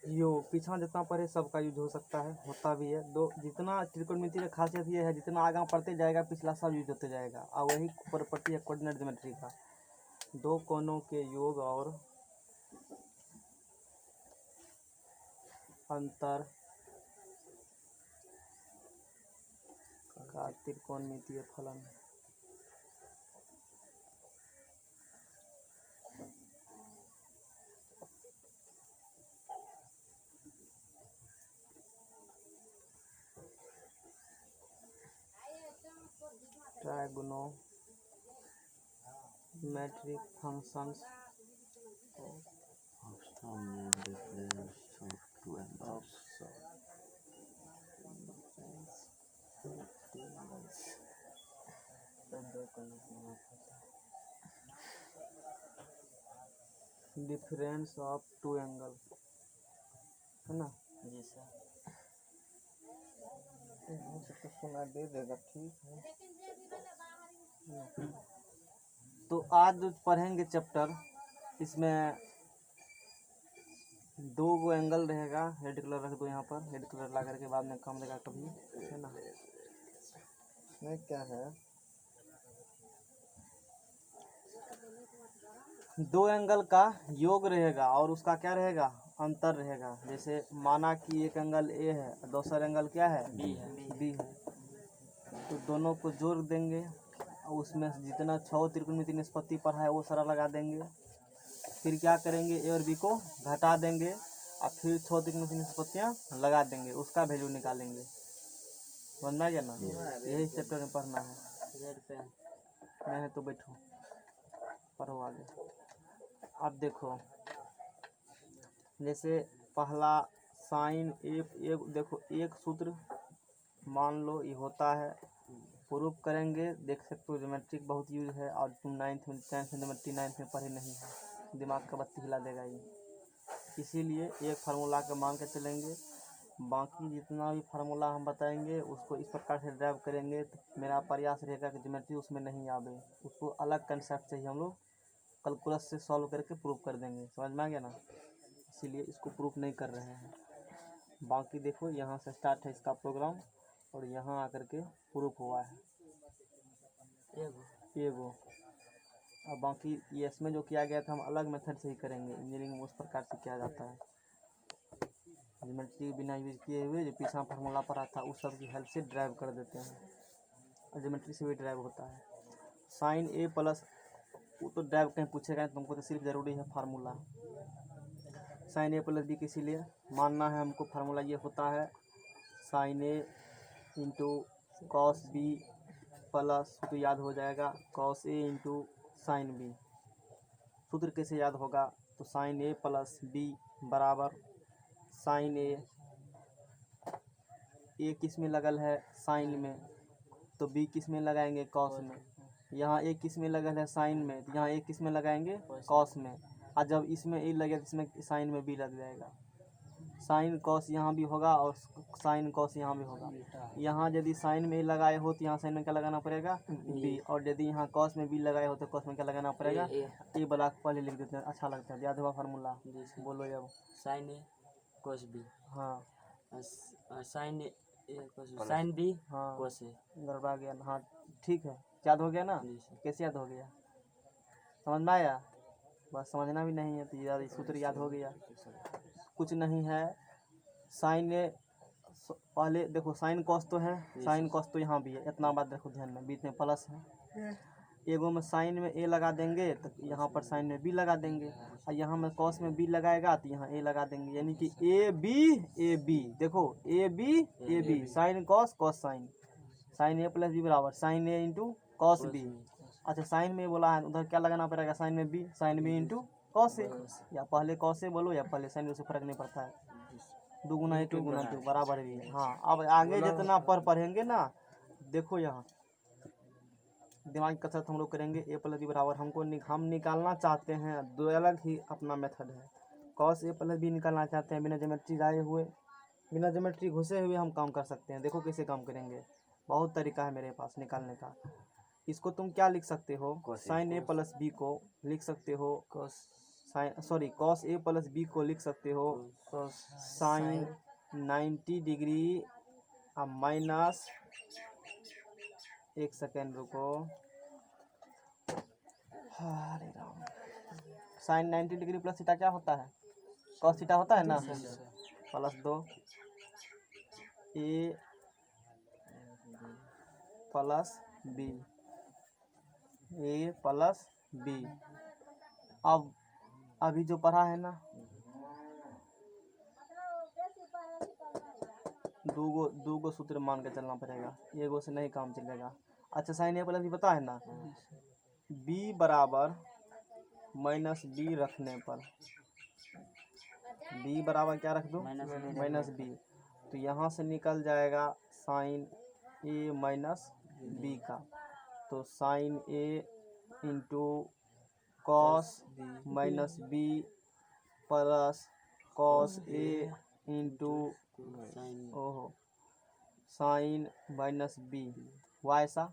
योग पीछा जितना पढ़े सबका यूज हो सकता है, होता भी है। दो जितना त्रिकोणमिति का खासियत ये है, जितना आगे पढ़ते जाएगा पिछला सब यूज होते जाएगा। और वही प्रॉपर्टी है कोऑर्डिनेट ज्योमेट्री का, दो कोनों के योग और अंतर का त्रिकोणमितीय फलन। Trigonometric functions difference of two angle, है ना? जी सर। तो सुना दे देगा, ठीक है। तो आज जो पढ़ेंगे चैप्टर, इसमें दो गो एंगल रहेगा। रेड कलर रख दो यहाँ पर, रेड कलर ला करके बाद में काम देगा कभी, है ना? इसमें क्या है, दो एंगल का योग रहेगा और उसका क्या रहेगा, अंतर रहेगा। जैसे माना कि एक एंगल ए है और दूसरा एंगल क्या है, बी है। तो दोनों को जोड़ देंगे और उसमें जितना 6 त्रिकोणमितीय निष्पत्ति पढ़ा है वो सारा लगा देंगे। फिर क्या करेंगे, ए और बी को घटा देंगे और फिर 6 त्रिकोणमितीय निष्पत्तियाँ लगा देंगे, उसका वैल्यू निकालेंगे। समझ में आ गया ना? यही चैप्टर में पढ़ना है। नहीं है तो बैठो, पढ़ो आगे। अब देखो, जैसे पहला साइन ए, देखो एक सूत्र मान लो ये होता है, प्रूफ करेंगे। देख सकते हो ज्योमेट्रिक बहुत यूज है और तुम 9th में 10th में ज्योमेट्री 9th में पढ़े नहीं है, दिमाग का बत्ती हिला देगा ये। इसीलिए एक फार्मूला का मान के चलेंगे, बाकी जितना भी फार्मूला हम बताएंगे उसको इस प्रकार से ड्राइव करेंगे। तो मेरा प्रयास रहेगा कि ज्योमेट्री उसमें नहीं आवे, उसको अलग कंसेप्ट से ही हम लोग कैलकुलस से सॉल्व करके प्रूफ कर देंगे। समझ में आ गया ना? इसीलिए इसको प्रूफ नहीं कर रहे हैं। बाकी देखो यहाँ से स्टार्ट है इसका प्रोग्राम और यहाँ आकर के प्रूफ हुआ है एगो। और बाकी ये इसमें जो किया गया था हम अलग मेथड से ही करेंगे। इंजीनियरिंग में उस प्रकार से किया जाता है, ज्योमेट्री बिना यूज किए हुए जो पीछा फार्मूला पड़ा था उस सब की हेल्प से ड्राइव कर देते हैं, और ज्योमेट्री से भी ड्राइव होता है। साइन ए प्लस, वो तो ड्राइव कहीं पूछेगा तुमको, तो सिर्फ ज़रूरी है formula. Sign A plus B, किसी लिए मानना है हमको फार्मूला ये होता है sine A into cos B plus, तो याद हो जाएगा cos A into sine B. सूत्र कैसे याद होगा, तो साइन ए प्लस बी बराबर साइन ए किस में लगल है, साइन में, तो बी किस में लगाएंगे, कॉस में। यहाँ ए किस में लगल है, साइन में, तो यहाँ ए किस में लगाएंगे, कॉस में। और जब इसमें ए लगेगा इसमें साइन में बी लग जाएगा। साइन कॉस यहाँ भी होगा और साइन कॉस यहाँ भी होगा। यहाँ यदि साइन में ए लगाए हो तो यहाँ साइन में क्या लगाना पड़ेगा, बी। और यदि यहाँ कॉस में बी लगाए हो तो कॉस में क्या लगाना पड़ेगा, ए वाला पहले लिख देते हैं, अच्छा लगता है। याद हुआ फार्मूला, बोलो जब। साइन ए कोस बी, हाँ साइन ए साइन बी हाँ, कोस ए। गड़बड़ा गया। हाँ ठीक है, याद हो गया ना? जी सर। कैसे याद हो गया, समझ में आया? बस समझना भी नहीं है तो याद, सूत्र याद हो गया। कुछ नहीं है, साइन ए पहले देखो, साइन कॉस तो है, साइन कॉस तो यहाँ भी है, इतना बात देखो ध्यान में, बीच में प्लस है। एगो में साइन में ए लगा देंगे तो यहाँ पर साइन में बी लगा देंगे, और यहाँ में कॉस में बी लगाएगा तो यहाँ ए लगा देंगे, यानी कि ए बी। देखो A B, sine cos cos sine, sine A plus B बराबर sine A into cos B. अच्छा साइन में बोला है, उधर क्या लगाना पड़ेगा, साइन में B, sine B into cos A, या पहले कॉस ए बोलो या पहले साइन, से फर्क नहीं पड़ता है, 2 गुना 1 2 गुना 2 बराबर भी है। हाँ अब आगे जितना पढ़ेंगे ना, देखो यहाँ दिमाग की कसरत हम लोग करेंगे। ए प्लस बी बराबर हम निकालना चाहते हैं, दो अलग ही अपना मेथड है। कॉस ए प्लस बी निकालना चाहते हैं बिना ज्योमेट्री लाए हुए, बिना ज्योमेट्री घुसे हुए हम काम कर सकते हैं। देखो कैसे काम करेंगे, बहुत तरीका है मेरे पास निकालने का। इसको तुम क्या लिख सकते हो, साइन ए प्लस बी को लिख सकते हो sine sorry cos A plus B को लिख सकते हो साइन 90 डिग्री अब माइनस, एक सेकेंड रुको, Hare Ram, sine 90 degree plus theta क्या होता है? कॉस थीटा होता है ना, plus 2 A plus B, A plus B. अब अभी जो पढ़ा है ना, दो गो सूत्र मान के चलना पड़ेगा, एगो से नहीं काम चलेगा। अच्छा साइन ए प्लस बी पता है ना, बी बराबर माइनस बी रखने पर, बी बराबर क्या रख दो? माइनस बी, तो यहाँ से निकल जाएगा साइन ए माइनस बी का, तो sine A into cos minus B plus cos A into ओहो साइन माइनस बी वाई सा।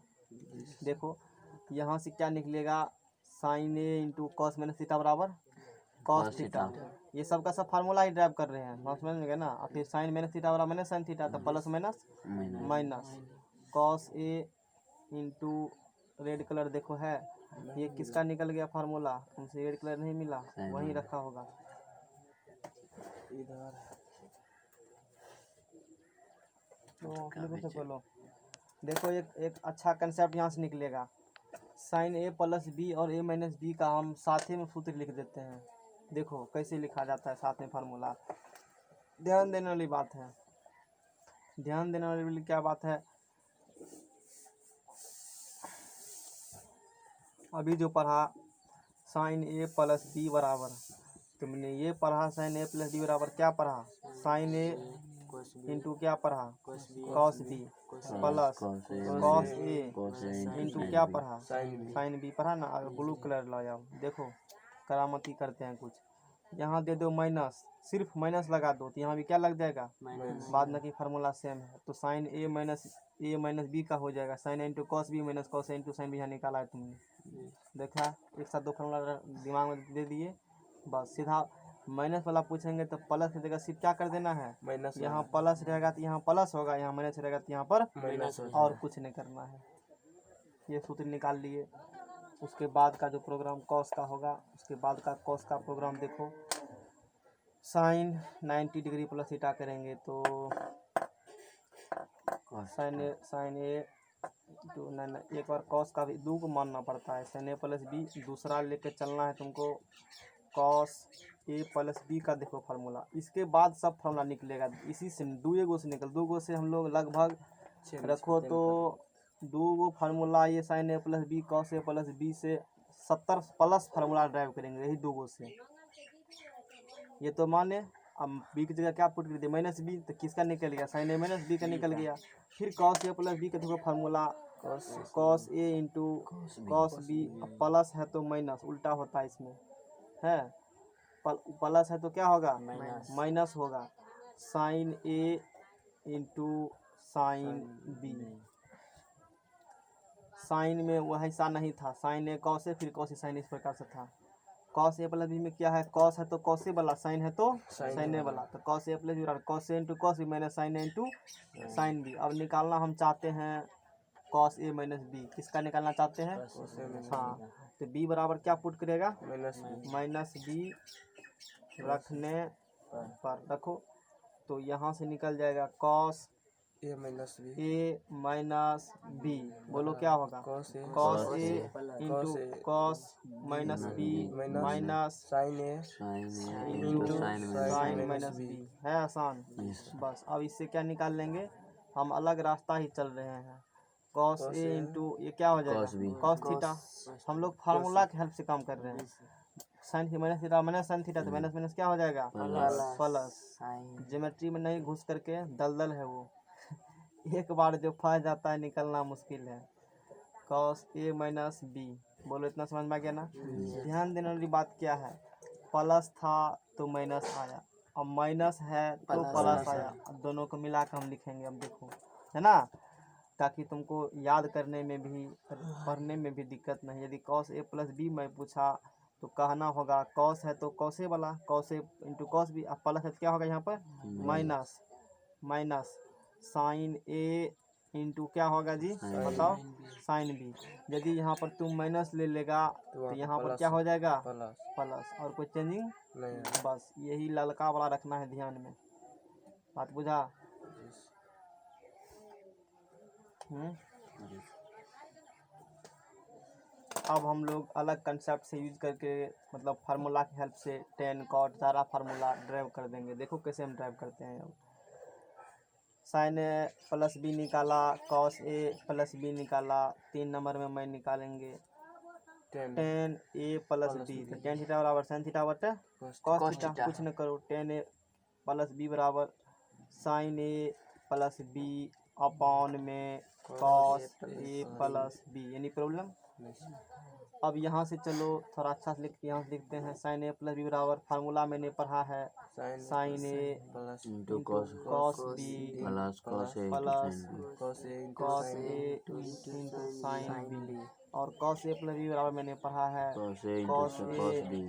देखो यहाँ से क्या निकलेगा, sine A into cos minus theta बराबर कॉस थीटा, ये सब का सब फार्मूला ही ड्राइव कर रहे हैं, समझ में गए ना। और फिर साइन माइनस थीटा बराबर माइनस साइन थीटा, तो plus minus minus cos A into red colour देखो है, ये किसका निकल गया फार्मूला, हमसे रेड कलर नहीं मिला, वहीं रखा होगा इधर। तो बोलो देखो एक अच्छा कंसेप्ट यहाँ से निकलेगा, साइन ए प्लस बी और ए माइनस बी का हम साथ ही में सूत्र लिख देते हैं। देखो कैसे लिखा जाता है साथ में फार्मूला, ध्यान देने वाली बात है, ध्यान देने वाली क्या बात है, अभी जो पढ़ा साइन ए प्लस बी बराबर, तुमने ये पढ़ा साइन ए प्लस बी बराबर क्या पढ़ा, साइन ए इंटू क्या पढ़ा cos B plus cos A into क्या पढ़ा साइन बी पढ़ा ना। अगर ब्लू कलर ला जाओ, देखो करामती करते हैं कुछ, यहाँ दे दो माइनस, सिर्फ माइनस लगा दो तो यहाँ भी क्या लग जाएगा, बाद में की फार्मूला सेम है, तो साइन ए माइनस बी का हो जाएगा sine into cos B minus cos A into sine B, यहाँ निकाला है तुमने, देखा एक साथ दो फार्मूला दिमाग में दे दिए, बस सीधा माइनस वाला पूछेंगे तो प्लस की जगह सिर्फ क्या कर देना है, यहाँ प्लस रहेगा तो यहाँ प्लस होगा, यहाँ माइनस रहेगा तो यहाँ पर माइनस, और कुछ नहीं करना है। ये सूत्र निकाल लिए, उसके बाद का जो प्रोग्राम कॉस का होगा, उसके बाद का कॉस का प्रोग्राम देखो, साइन 90 डिग्री प्लस थीटा करेंगे तो साइन ए तो नहीं एक बार कॉस का भी दो को मानना पड़ता है, साइन ए प्लस बी, दूसरा लेके चलना है तुमको कॉस ए प्लस बी का। देखो फार्मूला, इसके बाद सब फार्मूला निकलेगा, इसी से दो गो से निकल, दो गो से हम लोग लगभग रखो तो दो गो फार्मूला, ये sign A plus B cos A plus B से 70 प्लस फार्मूला ड्राइव करेंगे, यही दो गो से। ये तो माने अब बी की जगह क्या पुट कर दिया माइनस बी, तो किसका निकल गया, साइन ए माइनस बी का निकल गया। फिर कॉस ए प्लस बी का देखो formula cos A into cos B, plus है तो माइनस उल्टा होता है इसमें है, प्लस है तो क्या होगा माइनस होगा, sign A into sine B, sign में वह ऐसा नहीं था, साइन ए कॉस ए फिर कॉस ए साइन इस प्रकार से था। कॉस ए प्लस बी में क्या है, कॉस है तो कॉस ए वाला, साइन है तो साइन ए वाला, तो cos A plus B cos A into cos B minus sine A into sine B. अब निकालना हम चाहते हैं कॉस ए माइनस बी, किसका निकालना चाहते हैं, हाँ, तो बी बराबर क्या पुट करेगा माइनस बी रखने पर रखो, तो यहाँ से निकल जाएगा कॉस ए माइनस बी, बोलो क्या होगा cos A into cos minus B minus sine A into sine minus B, है आसान। बस अब इससे क्या निकाल लेंगे, हम अलग रास्ता ही चल रहे हैं, कॉस ए इंटू ये क्या हो जाएगा कॉस थीटा, हम लोग फार्मूला के हेल्प से काम कर रहे हैं, साइन की minus theta minus sign theta, तो माइनस माइनस क्या हो जाएगा प्लस, ज्योमेट्री में नहीं घुस करके दलदल है वो एक बार जो फंस जाता है निकलना मुश्किल है। कॉस ए माइनस बी, बोलो इतना समझ में आ गया ना। ध्यान देने वाली बात क्या है, प्लस था तो माइनस आया, अब माइनस है तो प्लस आया, अब दोनों को मिला कर हम लिखेंगे, अब देखो है ना, ताकि तुमको याद करने में भी पढ़ने में भी दिक्कत नहीं। यदि कॉस ए प्लस बी मैं पूछा तो कहना होगा कॉस है तो कॉसे वाला, cos A into cos B, अब प्लस है तो क्या होगा यहाँ पर minus, minus sine A into क्या होगा जी बताओ साइन बी। यदि यहाँ पर तुम माइनस ले लेगा तो यहाँ पर क्या हो जाएगा प्लस प्लस, और कोई चेंजिंग नहीं है। बस यही ललका वाला रखना है ध्यान में, बात बुझा। अब हम लोग अलग कंसेप्ट से यूज करके मतलब फार्मूला की हेल्प से टेन कॉट सारा फार्मूला ड्राइव कर देंगे। देखो कैसे हम ड्राइव करते हैं। अब साइन ए प्लस बी निकाला, कॉस ए प्लस बी निकाला, 3 नंबर में मैं निकालेंगे टेन ए प्लस बी। तो टेन थीटा बराबर साइन थीटा बटे कॉस थीटा, कुछ न करो, टेन ए प्लस बी बराबर sine A plus B upon में cos A plus B. Any problem? अब यहाँ से चलो थोड़ा अच्छा से लिखते, यहाँ से लिखते हैं साइन ए प्लस बी बराबर, फार्मूला मैंने पढ़ा है sine A plus into cos B plus cos A plus cos A into sine B, और कॉस ए प्लस बी बराबर मैंने पढ़ा है cos A cos into A cos B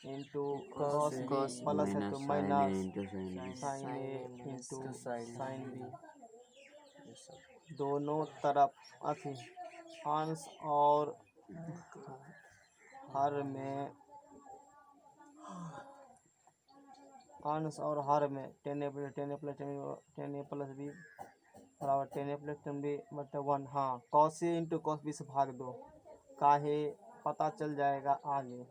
into cos B plus है तो sine A minus into sine B. Sine A into sine B. yes, दोनों तरफ अथी अंश और हर में, अंश और हर में टेन ए प्लस बी बराबर tan A plus tan B बटे 1। हाँ cos A into cos B से भाग दो, काहे पता चल जाएगा आगे।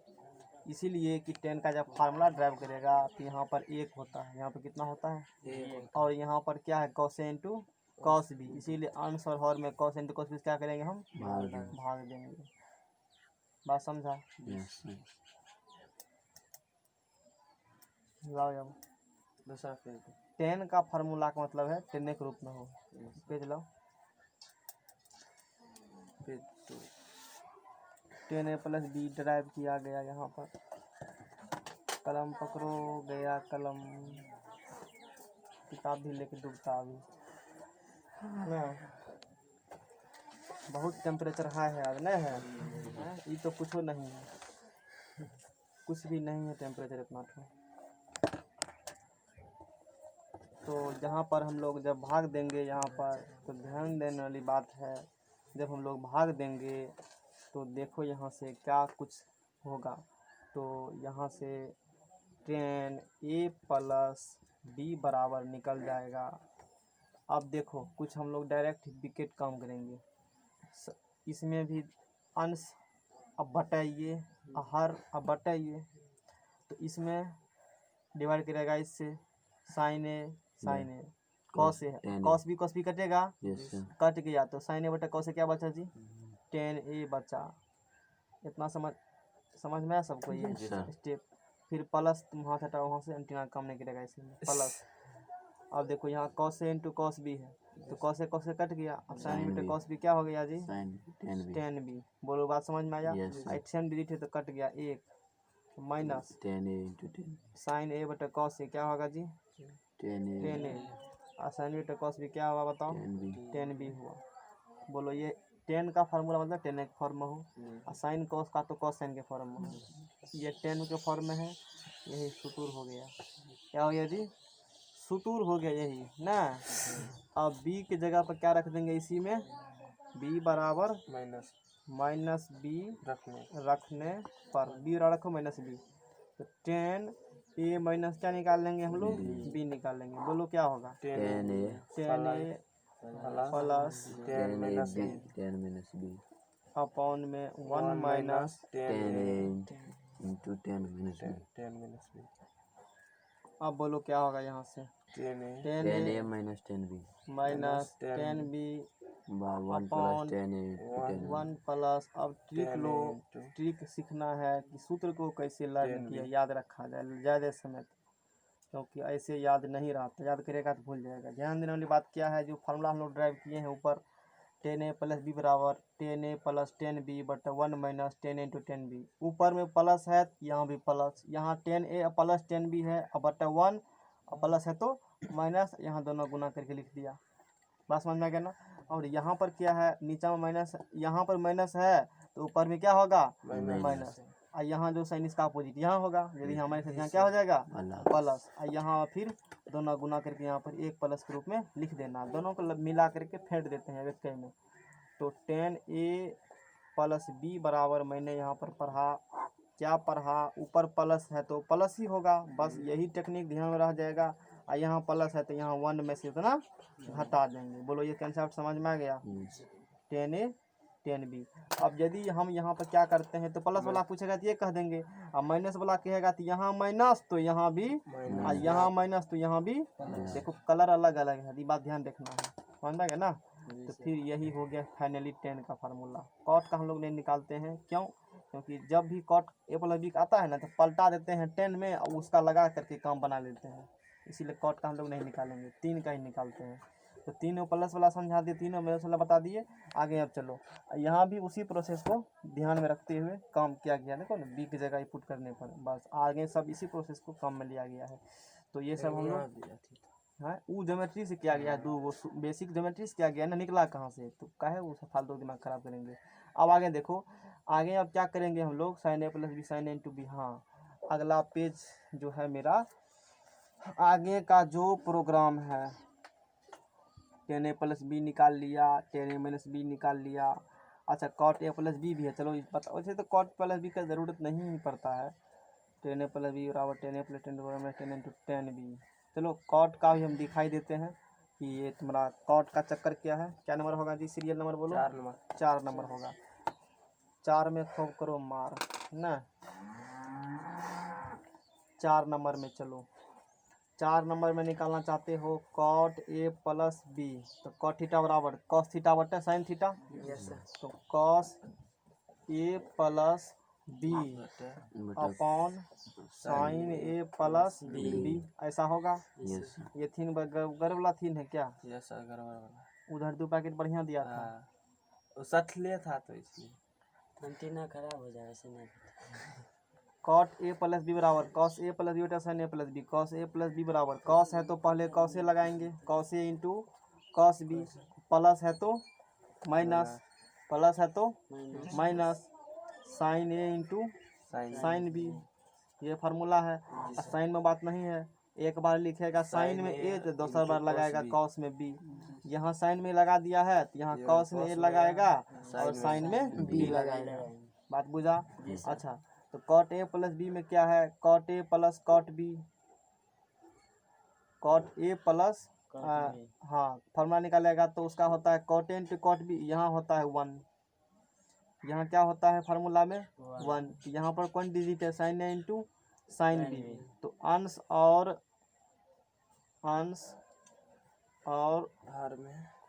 इसीलिए कि टेन का जब फार्मूला ड्राइव करेगा तो यहाँ पर 1 होता है, यहाँ पर कितना होता है और यहाँ पर क्या है cos A into cos B. इसीलिए अंश और हर में कॉस इंटू कॉस बी क्या करेंगे हम भाग देंगे। बात समझा? यस लाओ जाओ। दूसरा फिर टेन का फार्मूला का मतलब है टेन के रूप में हो। पेज लो, फिर ten A plus B drive किया गया। यहाँ पर कलम पकड़ो, गया कलम, किताब भी लेके डूबता अभी ना। बहुत टेम्परेचर हाई है अब, नहीं है? ये तो कुछ नहीं है, कुछ भी नहीं है टेम्परेचर इतना तो जहाँ पर हम लोग जब भाग देंगे यहाँ पर तो ध्यान देने वाली बात है, जब हम लोग भाग देंगे तो देखो यहाँ से क्या कुछ होगा। तो यहाँ से टेन ए प्लस बी बराबर निकल जाएगा। अब देखो कुछ हम लोग डायरेक्ट विकेट काम करेंगे, इसमें भी अंश अब बटाइए, हर अब बटाइए, तो इसमें डिवाइड करेगा इससे sign A cos A, cos B कटेगा, यस कट गया तो साइन ए बटा कॉस ए क्या बचा जी टेन ए बचा। इतना समझ में आया सबको ये स्टेप। फिर प्लस तुम हाथ हटाओ वहाँ से, एंटीना काम नहीं करेगा इसमें प्लस। अब देखो यहाँ cos A into cos B है तो कॉस ए कट गया, अब साइन बटे कॉस बी क्या हो गया जी टेन बी। बोलो बात समझ में आया? टेन डिजिट है तो कट गया 1 minus tan A into ten sign ए बटे कॉस ए क्या होगा जी टेन ए, और साइन बटे कॉस बी क्या हुआ बताओ टेन बी हुआ। बोलो ये टेन का फार्मूला मतलब टेन के फॉर्म में हो, और साइन कॉस का तो कॉस साइन के फॉर्म में हो। ये टेन के फॉर्म में है, यही सुतूर हो गया। क्या हो गया जी सुतूर हो गया यही ना। अब बी की जगह पर क्या रख देंगे इसी में, बी बराबर माइनस बी रखने पर बी बराबर रखो माइनस बी, तो टेन ए माइनस क्या निकाल लेंगे हम लोग बी निकाल लेंगे। बोलो क्या होगा tan A plus tan minus B upon में 1 minus tan A into tan minus B. अब बोलो क्या होगा यहाँ से tan A minus tan B minus tan B one plus tan A into tan 1 plus. अब ट्रिक लो, ट्रिक सीखना है कि सूत्र को कैसे लर्न किया याद रखा जाए ज़्यादा समय तक, क्योंकि ऐसे याद नहीं रहता, याद करेगा तो भूल जाएगा। ध्यान देने वाली बात क्या है, जो फार्मूला हम लोग ड्राइव किए हैं ऊपर टेन ए प्लस बी बराबर tan A plus tan B बटा 1 minus tan into tan B. ऊपर में प्लस है यहाँ भी प्लस, यहाँ tan A plus tan B है और बटा 1 और प्लस है तो माइनस, यहाँ दोनों गुना करके लिख दिया। बात समझ में आ गया ना। और यहाँ पर क्या है नीचे में माइनस, यहाँ पर माइनस है तो ऊपर में क्या होगा माइनस। और यहाँ जो साइन इसका अपोजिट यहाँ होगा, यदि हमारे साथ यहाँ क्या हो जाएगा प्लस, और यहाँ फिर दोनों गुना करके यहाँ पर एक प्लस के रूप में लिख देना, दोनों को मिला करके फेंट देते हैं व्यक्ति में। तो tan a प्लस b बराबर मैंने यहाँ पर पढ़ा, क्या पढ़ा, ऊपर प्लस है तो प्लस ही होगा, बस यही टेक्निक ध्यान में रह जाएगा। और यहाँ प्लस है तो यहाँ 1 में से उतना घटा देंगे। बोलो ये कंसेप्ट समझ में आ गया, tan a tan b। अब यदि हम यहाँ पर क्या करते हैं तो प्लस वाला पूछेगा तो ये कह देंगे, अब माइनस वाला कहेगा तो यहाँ माइनस तो यहाँ भी, और यहाँ माइनस तो यहाँ भी। देखो कलर अलग अलग है, ये बात ध्यान रखना है, समझ में आ गया ना। तो फिर यही हो गया फाइनली tan का फार्मूला। कॉट का हम लोग नहीं निकालते हैं, क्यों? क्योंकि जब भी कॉट a प्लस b आता है ना तो पलटा देते हैं tan में और उसका लगा करके काम बना लेते हैं, इसीलिए कॉट का हम लोग नहीं निकालेंगे, 3 का ही निकालते हैं। तो तीनों प्लस वाला समझा दिए, तीनों माइनस वाला बता दिए। आगे अब चलो, यहाँ भी उसी प्रोसेस को ध्यान में रखते हुए काम किया गया। देखो ना b की जगह पुट करने पर, बस आगे सब इसी प्रोसेस को काम में लिया गया है। तो ये सब हम लोग हाँ वो ज्योमेट्री से किया गया है, 2 वो बेसिक ज्योमेट्री से किया गया ना, निकला कहाँ से, तो काहे वो फालतू दिमाग खराब करेंगे। अब आगे देखो, आगे अब क्या करेंगे हम लोग, sine a plus B sine a into B. हाँ अगला पेज जो है मेरा, आगे का जो प्रोग्राम है, tan a प्लस बी निकाल लिया, tan a माइनस बी निकाल लिया। अच्छा cot a प्लस बी भी है, चलो पता, वैसे तो cot प्लस बी का ज़रूरत नहीं पड़ता है। tan a प्लस बी बराबर tan a प्लस tan बराबर tan इंटू tan b। चलो कॉट का भी हम दिखाई देते हैं कि ये तुम्हारा कॉट का चक्कर क्या है। क्या नंबर होगा जी, सीरियल नंबर बोलो। 4 नंबर होगा। 4 में खूब करो मार ना, 4 नंबर में चलो, 4 नंबर में निकालना चाहते हो कॉट a प्लस बी, तो कॉट थीटा बराबर कॉस थीटा बटे साइन थीटा। तो cos a plus B upon sine a plus B, ऐसा होगा। ये थीन गर्व वाला थीन है क्या? यस सर, गड़बड़ वाला। उधर 2 पैकेट बढ़िया दिया था। हाँ, वो सठ लिया था तो इसलिए एंटीना खराब हो जाए ऐसे नहीं। कॉट a प्लस बी बराबर कॉस a प्लस बी बटा sine a plus B. Cos a plus B बराबर कॉस है तो पहले कॉस a लगाएंगे, cos a into cos B, plus है तो माइनस, प्लस है तो minus, sine a into sine B, ये फार्मूला है। और साइन में बात नहीं है, एक बार लिखेगा साइन में a तो दूसरा बार लगाएगा कॉस में b। यहाँ साइन में लगा दिया है तो यहाँ कॉस में a लगाएगा और साइन में b लगाएगा। बात बुझा? अच्छा तो कॉट a प्लस बी में क्या है, cot a plus cot b, cot a plus हाँ फार्मूला निकालेगा तो उसका होता है cot a into cot b, यहाँ होता है 1, यहाँ क्या होता है फार्मूला में 1। यहाँ पर कौन डिजिट है, sine a into sine b। तो अंश और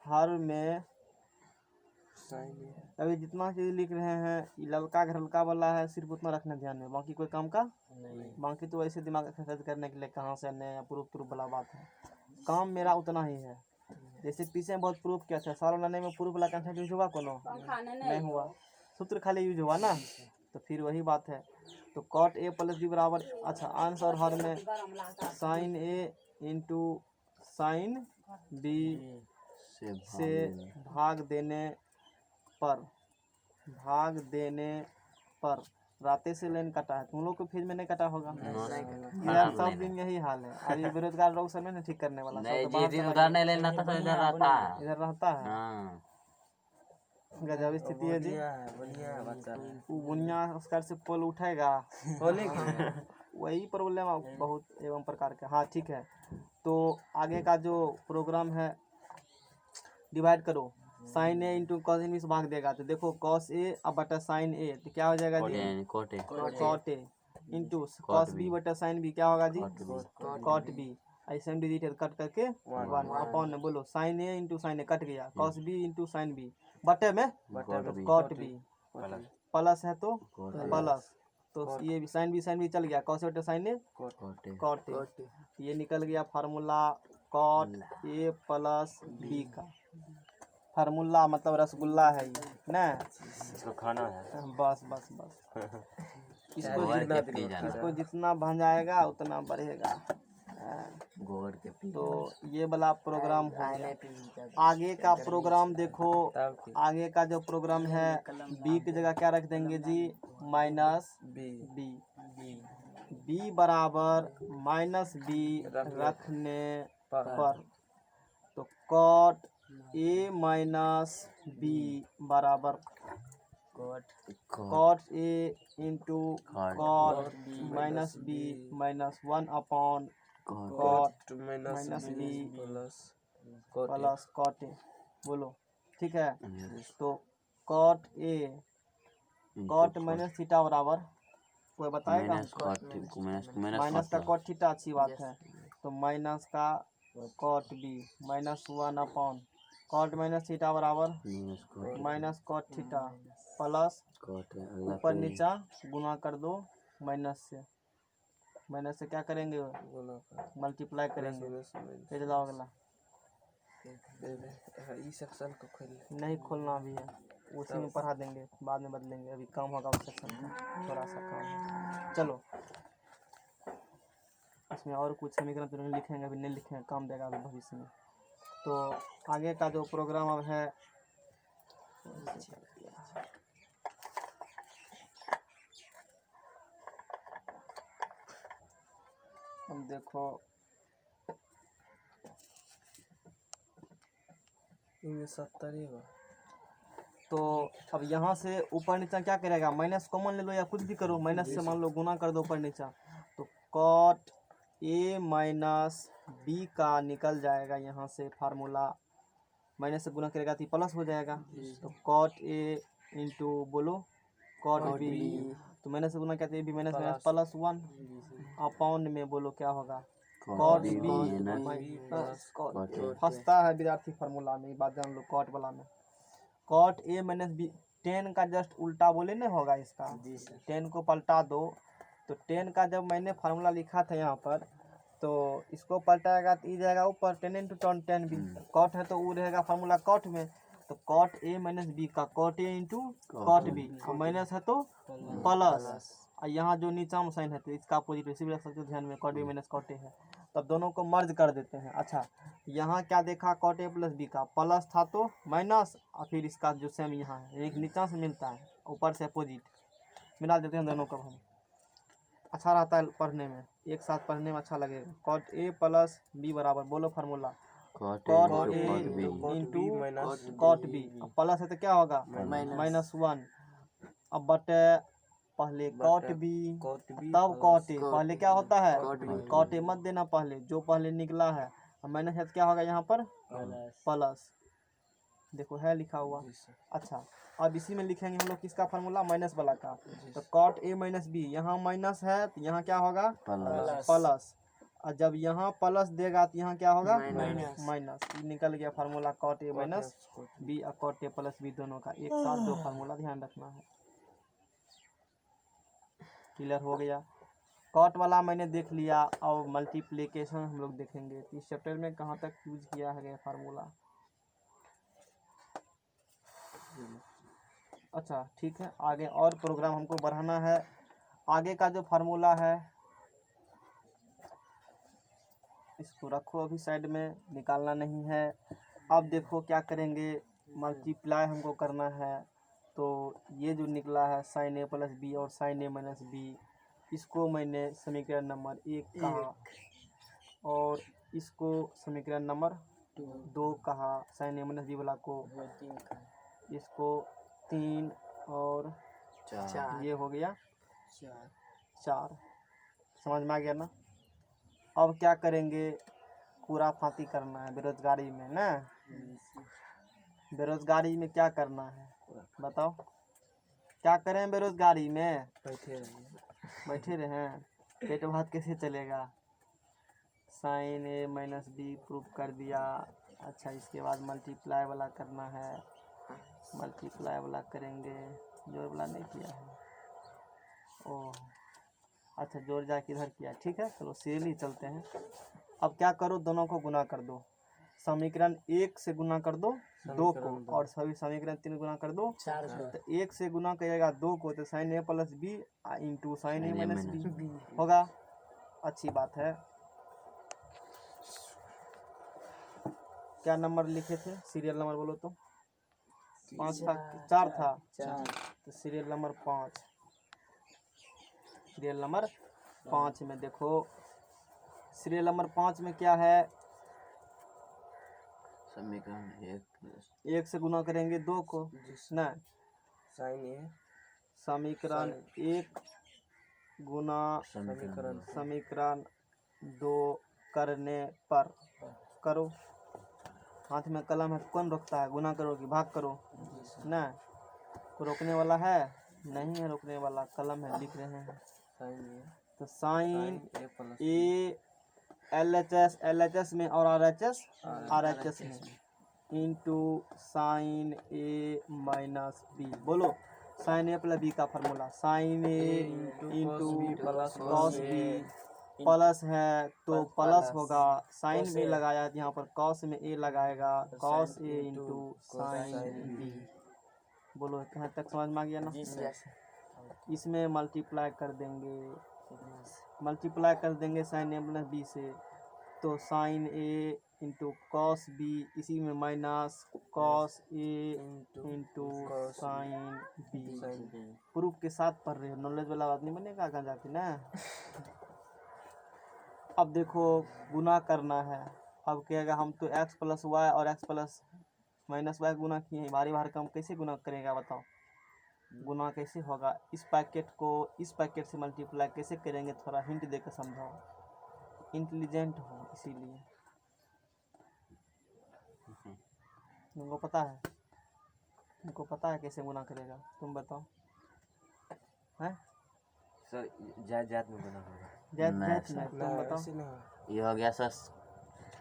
हर में साइन अभी जितना चीज लिख रहे हैं ये ललका घरलका वाला है, सिर्फ उतना रखना ध्यान में, बाकी कोई काम का नहीं। बाकी तो ऐसे दिमाग एक्सरसाइज करने के लिए कहाँ से नया प्रूफ वाला बात है, काम मेरा उतना ही है। जैसे पीछे बहुत प्रूफ किया था, सालों लाने में प्रूफ वाला कंसेप्ट यूज हुआ कोनो नहीं हुआ, सूत्र खाली यूज हुआ ना। तो फिर वही बात है, तो कॉट a प्लस बी बराबर, अच्छा अंश और हर में sine a into sine B से भाग देने पर राते से लाइन कटा है, तुम लोग को फेज में नहीं कटा होगा यार, सब दिन यही हाल है। अभी बेरोजगार लोग सब नहीं ठीक करने वाला, सब तो बाहर उधर नहीं लेना था तो इधर रहता है। इधर रहता है। हाँ गजब स्थिति है जी। बढ़िया बच्चा वो बुनिया उसका से पोल उठेगा वही प्रॉब्लम बहुत एवं प्रकार का। हाँ ठीक है, तो आगे का जो प्रोग्राम है डिवाइड करो, sine a into cos a से भाग देगा तो देखो कॉस a अब बटा साइन a तो क्या हो जाएगा जी, cot a into cos b बटा साइन b क्या होगा जी, कॉट b। ऐसे हम डिजिट कट करके 1 अपॉन बोलो sine a into sine a cut गया, cos b into sine b बटे में कॉट b, प्लस है तो प्लस, तो ये साइन भी चल गया, कॉस बटे साइन a कॉट a, ये निकल गया formula cot a plus b का। फार्मूला मतलब रसगुल्ला है ये ना, इसको खाना है। बस बस बस इसको जितना भंजाएगा उतना बढ़ेगा। गॉड के तो ये वाला प्रोग्राम हो गया। आगे का प्रोग्राम देखो, तब की आगे का जो प्रोग्राम है बी की जगह क्या रख देंगे जी, माइनस बी बी। बी बराबर माइनस बी रखने पर तो कॉट ए माइनस बी बराबर cot A into cot minus B minus 1/कॉट cot minus minus B B plus cot plus cot A. बोलो ठीक है। Yes. तो cot A Into cot minus theta बराबर, कोई बताएगा माइनस कॉट माइनस का कॉट थीटा, अच्छी बात है। तो माइनस का cot B minus 1/, cot minus theta बराबर minus cot minus cot theta plus cot ऊपर नीचा गुना कर दो माइनस से। माइनस से क्या करेंगे, गुना कर मल्टीप्लाई करेंगे। माइनस माइनस फिर जाओ अगला, ई सेक्शन को खोल ले। नहीं खोलना भी है, उसी में पढ़ा देंगे, बाद में बदलेंगे, अभी काम होगा उस सेक्शन का, थोड़ा सा काम है। चलो इसमें और कुछ समीकरण तो नहीं लिखेंगे, अभी नहीं लिखेंगे, काम देगा अभी भविष्य में। तो आगे का जो प्रोग्राम अब है अब देखो, इनमें 70 ही बा। तो अब यहाँ से ऊपर नीचा क्या करेगा, माइनस कॉमन ले लो या कुछ भी करो, माइनस से मान लो गुना कर दो ऊपर नीचा। तो कॉट ए माइनस बी का निकल जाएगा यहाँ से फार्मूला, माइनस से गुना करेगा तो प्लस हो जाएगा। तो कॉट ए इंटू बोलो कॉट बी, तो माइनस से गुना कहते हैं बी माइनस माइनस प्लस 1/, में बोलो क्या होगा, कॉट बी माइनस कॉट। फंसता है विद्यार्थी फार्मूला में, ये बात जान लो, कॉट वाला में कॉट ए माइनस बी 10 का जस्ट उल्टा बोले ना होगा इसका, 10 को पलटा दो। तो 10 का जब मैंने फार्मूला लिखा था यहाँ पर, तो इसको पलटाएगा तो ई जाएगा ऊपर 10 इंटू 10 बी, कॉट है तो वो रहेगा फार्मूला कॉट में। तो कॉट ए माइनस बी का cot A into cot B, और माइनस है तो प्लस, और यहाँ जो नीचा में साइन है तो इसका अपोजिट इसी रख सकते हो ध्यान में, cot B minus cot A है। तब दोनों को मर्ज कर देते हैं। अच्छा यहाँ क्या देखा, कॉट ए प्लस बी का प्लस था तो माइनस, और फिर इसका जो सेम यहाँ है, एक नीचा से मिलता है ऊपर से अपोजिट, मिला देते हैं दोनों को हम, अच्छा रहता है पढ़ने में, एक साथ पढ़ने में अच्छा लगेगा। कॉट ए प्लस बी बराबर बोलो formula, cot cot A B into minus cot B, अब प्लस है तो क्या होगा माइनस 1। अब बटे पहले कॉट बी कॉट बी तब कॉट ए, पहले क्या होता है कॉट बी। कॉट ए मत देना, पहले जो पहले निकला है, अब माइनस है तो क्या होगा यहाँ पर प्लस, देखो है लिखा हुआ। अच्छा अब इसी में लिखेंगे हम लोग किसका फार्मूला, माइनस वाला का। तो कॉट ए माइनस बी, यहाँ माइनस है तो यहाँ क्या होगा प्लस, और जब यहाँ प्लस देगा तो यहाँ क्या होगा माइनस। निकल गया formula cot A minus B और कॉट ए प्लस बी, दोनों का एक साथ दो फार्मूला, ध्यान रखना है। क्लियर हो गया, कॉट वाला मैंने देख लिया, और मल्टीप्लिकेशन हम लोग देखेंगे। तो इस चैप्टर में कहाँ तक यूज किया है फार्मूला। अच्छा ठीक है, आगे और प्रोग्राम हमको बढ़ाना है। आगे का जो फार्मूला है इसको रखो अभी साइड में, निकालना नहीं है। अब देखो क्या करेंगे, मल्टीप्लाई हमको करना है। तो ये जो निकला है साइन ए प्लस बी और साइन ए माइनस बी, इसको मैंने समीकरण नंबर 1 कहा, और इसको समीकरण नंबर 2 कहा, साइन ए माइनस बी वाला को, इसको 3 और 4, ये हो गया 4। समझ में आ गया ना। अब क्या करेंगे, पूरा फांती करना है बेरोजगारी में ना, बेरोजगारी में क्या करना है बताओ, क्या करें बेरोजगारी में, बैठे रहें, पेट भात कैसे चलेगा। Sign A minus B proof कर दिया। अच्छा इसके बाद मल्टीप्लाई वाला करना है, मल्टीप्लाई वाला करेंगे, जोड़ वाला नहीं किया है, ओह अच्छा जोड़ जा किधर किया, ठीक है चलो सीरियली चलते हैं। अब क्या करो, दोनों को गुना कर दो, समीकरण 1 से गुना कर दो 2 को, और सभी समीकरण 3 गुना कर दो 4 को। तो 1 से गुना करिएगा 2 को, तो sine A plus B into sine A minus B होगा। अच्छी बात है, क्या नंबर लिखे थे, सीरियल नंबर बोलो तो? 5 था, 4 था, तो सीरियल नंबर 5। सीरियल नंबर 5 में देखो, सीरियल नंबर 5 में क्या है? समीकरण 1 1 से गुना करेंगे 2 को ना, साइन ए समीकरण 1 गुना समीकरण समीकरण 2 करने पर, करो। हाथ में कलम है तो कौन रोकता है? गुना करो कि भाग करो ना। को रोकने वाला है? नहीं है रोकने वाला, कलम है, लिख रहे हैं। साइन ए तो sine A plus A LHS में और RHS में into sine A minus B. बोलो साइन ए प्लस बी का formula, sign A into cos B, plus है तो प्लस होगा, साइन में लगाया यहाँ पर, कॉस में ए लगाएगा, cos A into sine B. बोलो कहाँ तक समझ में आ गया ना? इसमें मल्टीप्लाई कर देंगे साइन ए प्लस बी से, तो sine A into cos B, इसी में minus cos A into sine B. Proof के साथ पढ़ रहे हो, नॉलेज वाला बात नहीं बनेगा कहाँ जाके ना। अब देखो गुना करना है। अब कहेगा हम तो x प्लस वाई और x प्लस माइनस वाई गुना किए हैं, बारी बार कम कैसे गुना करेगा बताओ? गुना कैसे होगा? इस पैकेट को इस पैकेट से मल्टीप्लाई कैसे करेंगे, थोड़ा हिंट देकर समझाओ, इंटेलिजेंट हो इसीलिए। तुमको पता है? तुमको पता है कैसे गुना करेगा? तुम बताओ। हैं? सर जात में बना होगा। जात नहीं, जात में तुम बताओ। ये हो गया सर,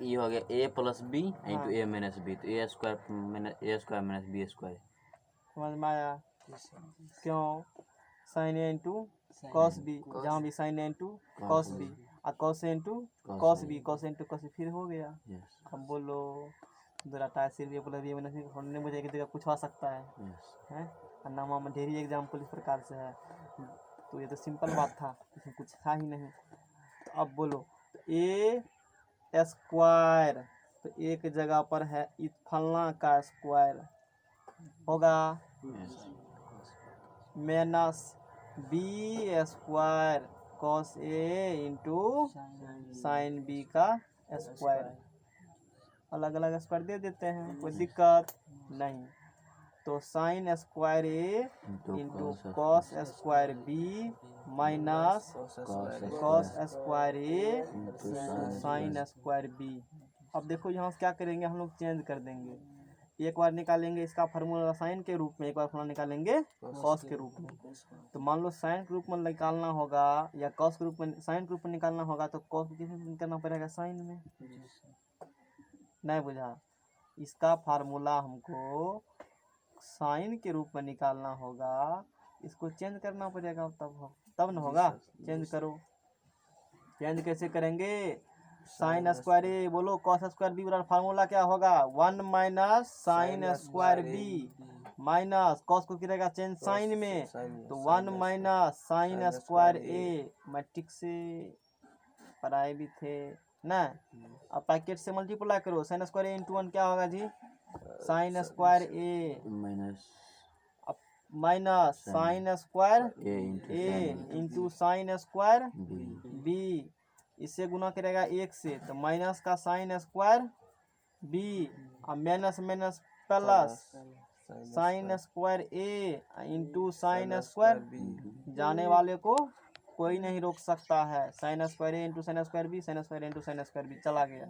ये हो गया a plus B into a minus B, तो a square minus B square. समझ में आया? क्यों? Sine A into cos B, जहाँ भी sine A into cos B, और cos A into cos B, cos into cos, फिर हो गया। यस अब बोलो दोहराता सिर्फ ये प्लस बी माइनस बी होने मुझे एक जगह पूछवा सकता है यस हैं? और नामा में ढेरी एग्जाम्पल इस प्रकार से है, तो ये तो सिंपल बात था, इसमें कुछ था ही नहीं। तो अब बोलो ए स्क्वायर, तो एक जगह पर है इस फलना का स्क्वायर होगा, minus B square cos A into sine B का स्क्वायर। अलग अलग स्क्वायर दे देते हैं, कोई दिक्कत नहीं। तो sine square A into cos square B minus cos square A sine square B. अब देखो यहाँ से क्या करेंगे हम लोग, चेंज कर देंगे। एक बार निकालेंगे इसका फार्मूला साइन के रूप में, एक बार फार्मूला निकालेंगे कॉस के रूप में। तो मान लो साइन के रूप में निकालना होगा या कॉस के रूप में, साइन के रूप में निकालना होगा तो कॉस किस में निकालना पड़ेगा? साइन में। नहीं बुझा? इसका फार्मूला हमको साइन के रूप में निकालना होगा, इसको चेंज करना पड़ेगा, तब न होगा। चेंज करो। चेंज कैसे करेंगे? साइन स्क्वायर ए, बोलो कॉस स्क्वायर बी बराबर फार्मूला क्या होगा? 1 minus sine square B minus cos को गिरेगा चेंज साइन में, तो 1 minus sine square A. Matric से पढ़ाए भी थे ना। अब पैकेट से मल्टीप्लाई करो, साइन स्क्वायर ए इंटू 1 क्या होगा जी? Sine square A minus sine square A into sine square B. इससे गुना करेगा 1 से, तो माइनस का साइन स्क्वायर बी और minus minus plus sine square A into sine square B. जाने वाले को कोई नहीं रोक सकता है। Sine square A into sine square B, sine square into sine square B चला गया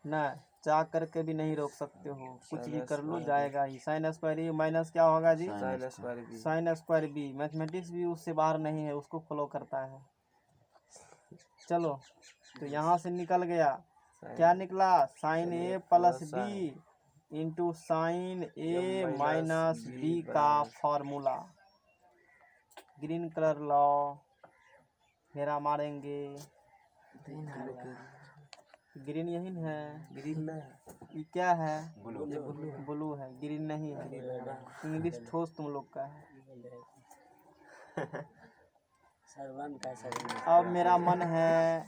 ना। चाह करके भी नहीं रोक सकते हो, कुछ भी कर लो जाएगा ही। साइन स्क्वायर ए माइनस क्या होगा जी? Sine square B. मैथमेटिक्स भी उससे बाहर नहीं है, उसको फॉलो करता है। चलो तो यहाँ से निकल गया, क्या निकला? Sign A plus B into sine A minus B का फॉर्मूला। ग्रीन कलर लो, घेरा मारेंगे। ग्रीन यही न है? ग्रीन ना ये क्या है? ब्लू ब्लू है, ग्रीन नहीं है। इंग्लिश ठोस तुम लोग का है। अब मेरा मन है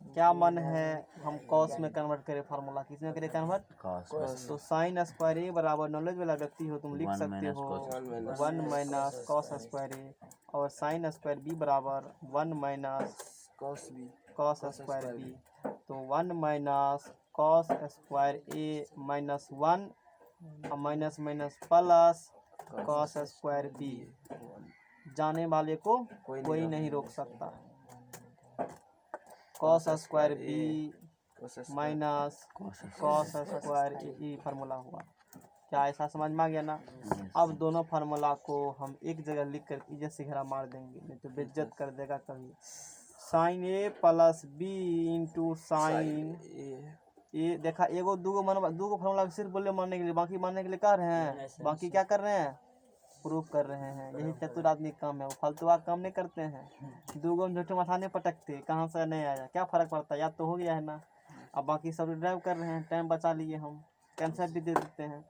क्या मन है हम कॉस में कन्वर्ट करें फार्मूला, किस में करें कन्वर्ट? cos तो साइन स्क्वायर ए बराबर, नॉलेज वाला व्यक्ति हो तुम लिख 1 सकते minus हो cos 1 minus cos square A, और साइन स्क्वायर बी बराबर 1 minus cos b cos square B. तो 1 minus cos square A minus 1 minus minus plus cos square B, जाने वाले को कोई नहीं रोक सकता। Cos square B minus cos square A formula हुआ। क्या ऐसा समझ में आ गया ना? अब दोनों फार्मूला को हम एक जगह लिख कर इज्जत से घेरा मार देंगे, नहीं तो बेइज्जत कर देगा कभी। Sign A plus B into sine ए, देखा एगो दूगो फार्मूला सिर्फ बोले मानने के लिए, बाकी मानने के लिए कह रहे हैं, बाकी क्या कर रहे हैं? प्रूफ कर रहे हैं। यही चतुर आदमी का काम है, वो फालतू काम नहीं करते हैं। दूगो में झूठे माथा नहीं पटकते, कहाँ से नहीं आया, क्या फर्क पड़ता है, याद तो हो गया है ना। अब बाकी सब ड्राइव कर रहे हैं, टाइम बचा लिए हम, कैंसर भी दे देते हैं।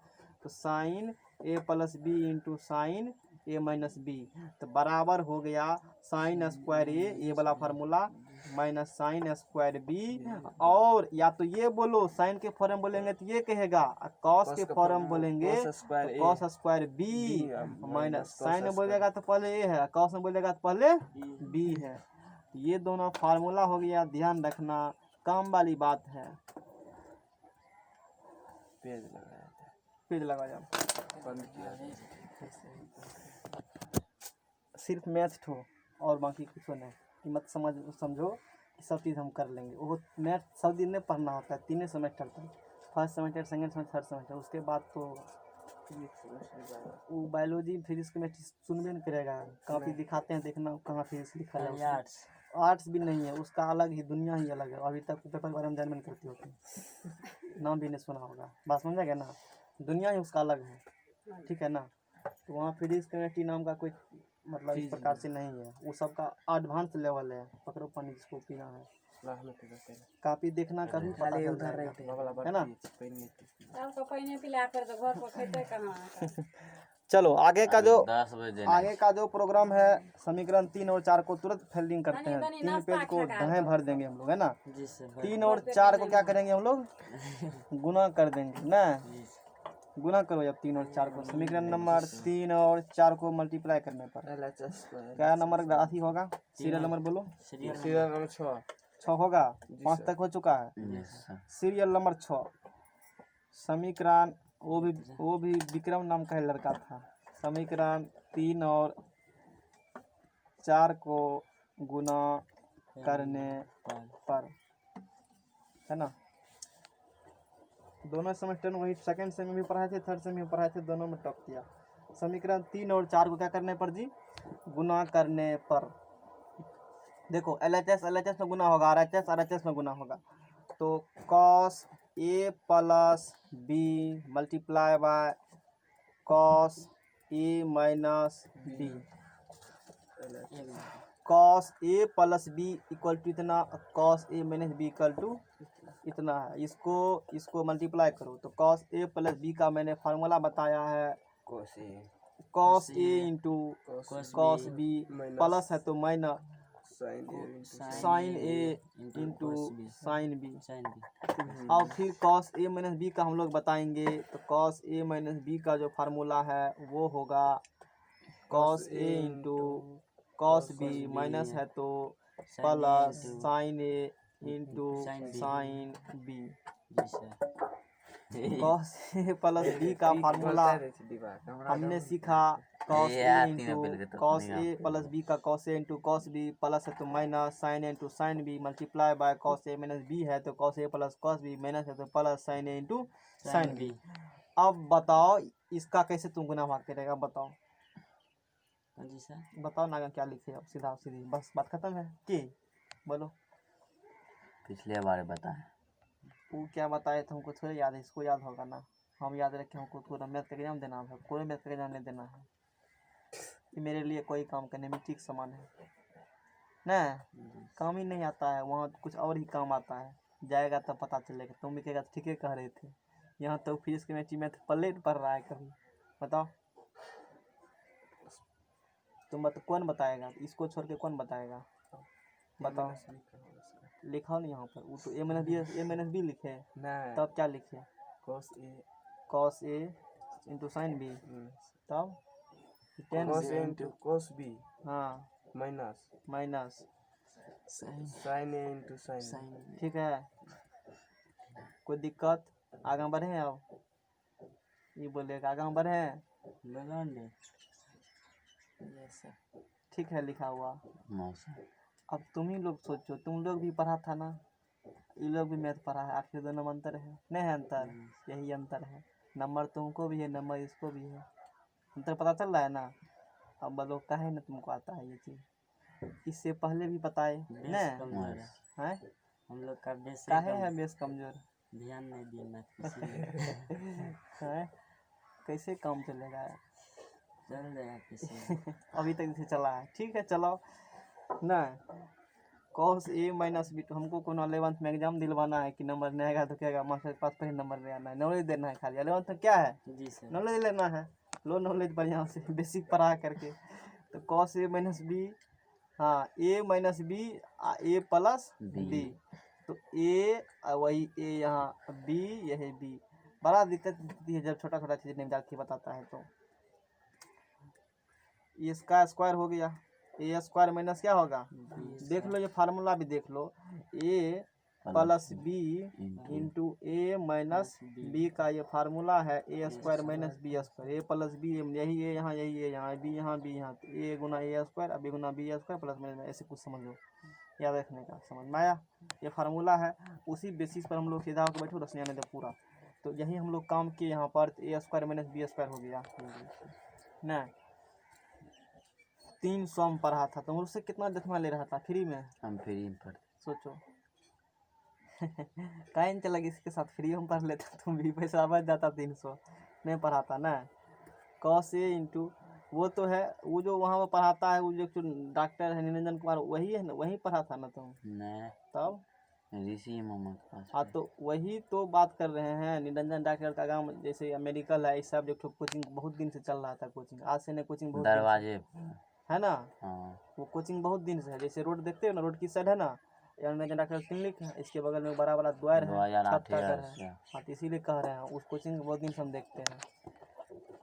तो sine A plus B into sine A minus B, तो बराबर हो गया साइन स्क्वायर ए, ये वाला formula, minus sine square B. और या तो ये बोलो साइन के फॉर्म बोलेंगे तो ये कहेगा, कॉस के फॉर्म बोलेंगे तो cos square B minus, sine में बोलेगा तो पहले ए है, कॉस में बोलेगा तो पहले बी है। ये दोनों फार्मूला हो गया, ध्यान रखना, काम वाली बात है। पेज लगाया था, पेज लगा जाओ, बंद किया सिर्फ मैथ ठो और बाकी कुछ नहीं। कि मत समझो कि सब चीज़ हम कर लेंगे, वो मैथ सब दिन नहीं पढ़ना होता है, 3 सेमेस्टर तक, first semester, second semester, third semester, उसके बाद तो वो बायोलॉजी फिजिक्स केमिस्ट्री सुनबे नहीं करेगा। कॉपी दिखाते हैं, देखना कहाँ फिजिक्स लिखा है। आर्ट्स भी नहीं है, उसका अलग ही दुनिया ही अलग है। अभी तक पेपर के बारे में जानबे नहीं करती होती, नाम भी नहीं सुना होगा, बात समझा गया ना, दुनिया ही उसका अलग है, ठीक है ना। तो वहाँ फिजिक्स केमिस्ट्री नाम का कोई मतलब इस प्रकार से नहीं है, वो सबका एडवांस लेवल है। पकड़ो पानी जिसको पीना है, कापी देखना कभी पता चल जाएगा, है ना। चलो आगे का जो 10 बजे आगे का जो प्रोग्राम है, समीकरण 3 और 4 को तुरंत फिलिंग करते हैं। 3 पेज को दाएं भर देंगे हम लोग, है ना। 3 और 4 को क्या करेंगे हम लोग? गुना कर देंगे ना। गुना करो अब 3 और 4 को, समीकरण नंबर 3 और 4 को मल्टीप्लाई करने पर क्या नंबर अथी होगा? सीरियल नंबर बोलो। सीरियल नंबर 6 होगा, 5 तक हो चुका है। सीरियल नंबर 6, समीकरण, वो भी विक्रम नाम का लड़का था। समीकरण 3 और 4 को गुना करने पर, है ना। दोनों सेमेस्टर में वही, सेकंड सेम में भी पढ़ाए थे, थर्ड सेम में भी पढ़ाए थे, दोनों में टॉप किया। समीकरण 3 और 4 को क्या करने पर जी? गुना करने पर। देखो LHS में गुना होगा, RHS में गुना होगा। तो cos A plus B multiply by cos A minus B, cos A plus B equal to इतना, cos A minus B equal to इतना है। इसको मल्टीप्लाई करो, तो कॉस ए प्लस बी का मैंने फार्मूला बताया है, cos A into cos B, plus है तो minus sine A into sine B, और फिर कॉस ए माइनस बी का हम लोग बताएंगे। तो कॉस ए माइनस बी का जो फार्मूला है वो होगा cos A into cos B, minus है तो plus sine A into sine B. Cos A plus B का फार्मूला हमने सीखा, cos A into cos A plus B का cos A into cos B, plus है तो minus sine A into sine B, multiply by cos A minus B है तो cos A plus cos B, minus है तो plus sine A into sine B. अब बताओ इसका कैसे तुम गुना भाग करेगा, बताओ जी सर। बताओ ना, क्या लिखे अब सीधा सीधी, बस बात खत्म है कि बोलो। पिछले बार बताए, वो क्या बताए थे हमको थोड़ा याद है, इसको याद होगा ना। हम याद रखें, हमको पूरा मैथ का एग्जाम देना है, कोई मैथ का एग्जाम नहीं देना है। ये मेरे लिए कोई काम करने में ठीक समान है ना, काम ही नहीं आता है, वहाँ कुछ और ही काम आता है। जाएगा तब पता चलेगा, तुम भी कहेगा ठीक है कह रहे थे। यहाँ तो फिजिक्स केमिस्ट्री मैथ पल्ले पढ़ रहा है कभी, बताओ तुम कौन बताएगा? इसको छोड़ के कौन बताएगा, बताओ। लिखा नहीं यहाँ पर, वो तो ए माइनस बी लिखे, नहीं तब क्या लिखे? cos A cos A into sine B, तब टेन cos A into cos B हाँ minus minus, sin A into sin B। ठीक है। कोई दिक्कत? आगे बढ़े अब, ये बोलेगा आगे बढ़े, ठीक है लिखा हुआ। No sir. अब तुम ही लोग सोचो, तुम लोग भी पढ़ा था ना, ये लोग भी मैथ पढ़ा है, आखिर दोनों में अंतर है नहीं है? अंतर, यही अंतर है। नंबर तुमको भी है, नंबर इसको भी है, अंतर पता चल रहा है ना? अब बोलो काहे ना तुमको आता है ये चीज़, इससे पहले भी बताए न है? हम लोग का बेस काहे है बेस कमजोर? ध्यान नहीं दिए मैथ हैं? कैसे काम चलेगा? चल जाएगा किसी अभी तक इसे चला है, ठीक है चलो ना। कॉस ए माइनस बी, तो हमको कोनो 11th में एग्जाम दिलवाना है कि नंबर नहीं आएगा तो क्या होगा, मास्टर के पास पहले नंबर ले आना है, नॉलेज देना है खाली। 11th में क्या है? जी सर। नॉलेज लेना है, लो नॉलेज बढ़िया से बेसिक पढ़ा करके। तो कॉस ए माइनस बी, हाँ ए minus B A plus B, तो ए वही ए यहाँ बी यही बी। बड़ा दिक्कत होती है जब छोटा छोटा चीज़ नहीं विद्यार्थी बताता है। तो इसका स्क्वायर हो गया, ए स्क्वायर माइनस क्या होगा? देख लो ये फार्मूला भी देख लो, ए प्लस बी इंटू ए माइनस बी का ये फार्मूला है, ए स्क्वायर माइनस बी स्क्वायर। ए प्लस बी, यही ए यहाँ, यही ए यहाँ, बी यहाँ, बी यहाँ, तो ए गुना ए स्क्वायर, अब बी गुना बी स्क्वायर प्लस माइनस, ऐसे कुछ समझ लो, याद रखने का। समझ में आया? ये फार्मूला है, उसी बेसिस पर हम लोग सीधा होकर बैठो रसनिया ने दे पूरा। तो यही हम लोग काम किए यहाँ पर, ए स्क्वायर माइनस बी स्क्वायर हो गया ना। 3 सम पढ़ा था, तुम उससे कितना दसवां ले रहा था फ्री में? हम फ्री में पढ़ते। सोचो काइन चला इसके साथ फ्री हम पढ़ लेते, तुम भी पैसा बच जाता 300 नहीं पढ़ाता ना। कॉस ए इंटू वो तो है, वो जो वहाँ पर पढ़ाता है, वो जो डॉक्टर है निरंजन कुमार, वही है ना, वही पढ़ा था ना तुम? नहीं, तब ऋषि मोहम्मद के पास। हाँ तो वही तो बात कर रहे हैं। निरंजन डॉक्टर का काम जैसे मेडिकल है, इस सब जो कोचिंग बहुत दिन से चल रहा था, कोचिंग आज से नहीं, कोचिंग बहुत दिन दरवाजे से, है ना? हाँ, वो कोचिंग बहुत दिन से है। जैसे रोड देखते हो ना, रोड की साइड है ना, निरंजन डॉक्टर क्लिनिक है, इसके बगल में बड़ा बड़ा द्वार है, 2008 छत का घर है। से। हाँ तो इसीलिए कह रहे हैं, उस कोचिंग बहुत दिन से हम देखते हैं,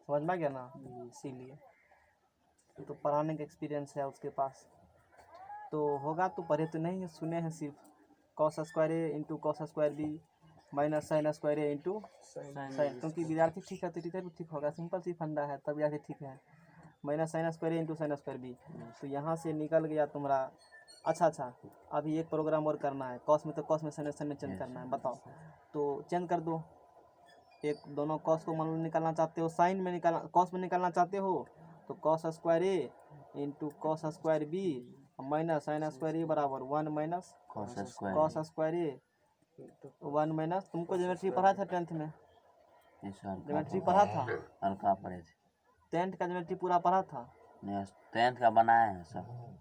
समझ में आ गया ना? इसीलिए तो पढ़ाने का एक्सपीरियंस है उसके पास। तो होगा तो पढ़े तो नहीं है, सुने हैं सिर्फ। Cos square A into cos square B minus sine square A into sine, क्योंकि विद्यार्थी ठीक है तो टीचर भी ठीक होगा, सिंपल सी फंडा है, तब विद्यार्थी ठीक है। Minus sine square A into sine square B, तो यहाँ से निकल गया तुम्हारा। अच्छा अभी एक प्रोग्राम और करना है, कॉस में तो कॉस में साइन में चेंज करना है, बताओ तो चेंज कर दो। एक दोनों कॉस को मान लो निकालना चाहते हो, साइन में निकालना, कॉस में निकालना चाहते हो, तो cos square A into cos square B minus sine square A बराबर 1 minus cos cos square A 1 minus. तुमको ज्योमेट्री पढ़ा था 10th में? ज्योमेट्री पढ़ा था, हल्का पढ़े थे। 10th का ज्योमेट्री पूरा पढ़ा था? नहीं, 10th का बनाए हैं सब।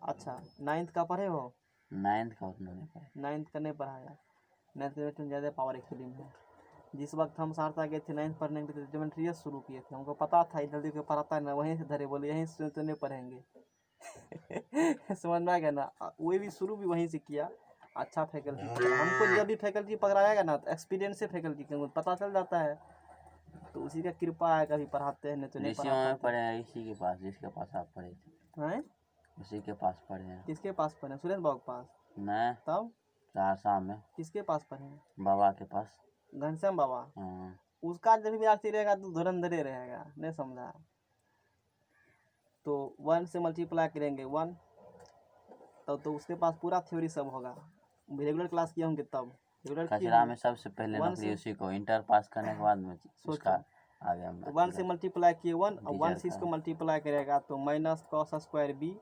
अच्छा 9th का पढ़े हो? 9th का उतना नहीं पढ़े। 9th का नहीं पढ़ा यार, 9th ज्योमेट्री में ज़्यादा पावर एक्चुअली में है। जिस वक्त हम सहरसा गए थे 9th पढ़ने के लिए, ज्योमेट्री शुरू किए थे, हमको पता था जल्दी को पढ़ाता है ना, वहीं से धरे, बोले यहीं से तो नहीं पढ़ेंगे समझ में आ गया ना? वो भी शुरू भी वहीं से किया। अच्छा फैकल्टी, हमको जब भी फैकल्टी पकड़ाएगा ना तो एक्सपीरियंस से फैकल्टी के पता चल जाता है, तो उसी का कृपा है, कभी पढ़ाते हैं नहीं तो नहीं ऋषि में पढ़ाते पढ़े हैं, इसी के पास, जिसके पास आप पढ़े थे, हैं। उसी के पास पढ़े हैं। किसके पास पढ़े? सुरेश बाबू के पास? नहीं, तब सहरसा में किसके पास पढ़े? बाबा के पास। घनश्याम बाबा। हाँ, उसका जब भी विद्यार्थी रहेगा तो धुरंधरे रहेगा, नहीं समझा? तो 1 से मल्टीप्लाई करेंगे 1, तो उसके पास पूरा थ्योरी सब होगा। रेगुलर क्लास किए होंगे तब, रेगुलर किए खसरा में होंगे। सबसे पहले 1 नौकरी से उसी को, इंटर पास करने के बाद में उसका आगे हम 1 से मल्टीप्लाई किए 1, और 1 से टीचर इसको का। मल्टीप्लाई करेगा तो माइनस कॉस स्क्वायर बी,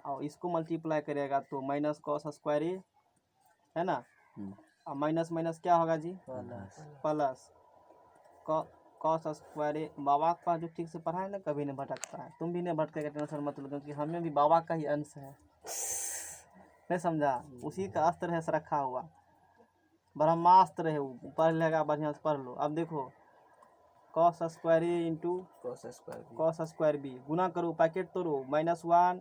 और इसको मल्टीप्लाई करेगा तो माइनस कॉस स्क्वायर ए, है ना? और माइनस माइनस क्या होगा जी? प्लस कॉस स्क्वायर ए। बाबा का जो ठीक से पढ़ा है ना, कभी नहीं भटकता है। तुम भी नहीं भटकेगा, टेंशन मत लो, क्योंकि हमें भी बाबा का ही अंश है, नहीं समझा? उसी का अस्त्र है रखा हुआ, ब्रह्मास्त्र है वो, पढ़ लेगा बढ़िया से, पढ़ लो। अब देखो cos square A into cos square B cos square B, गुना करो, पैकेट तोड़ो, -1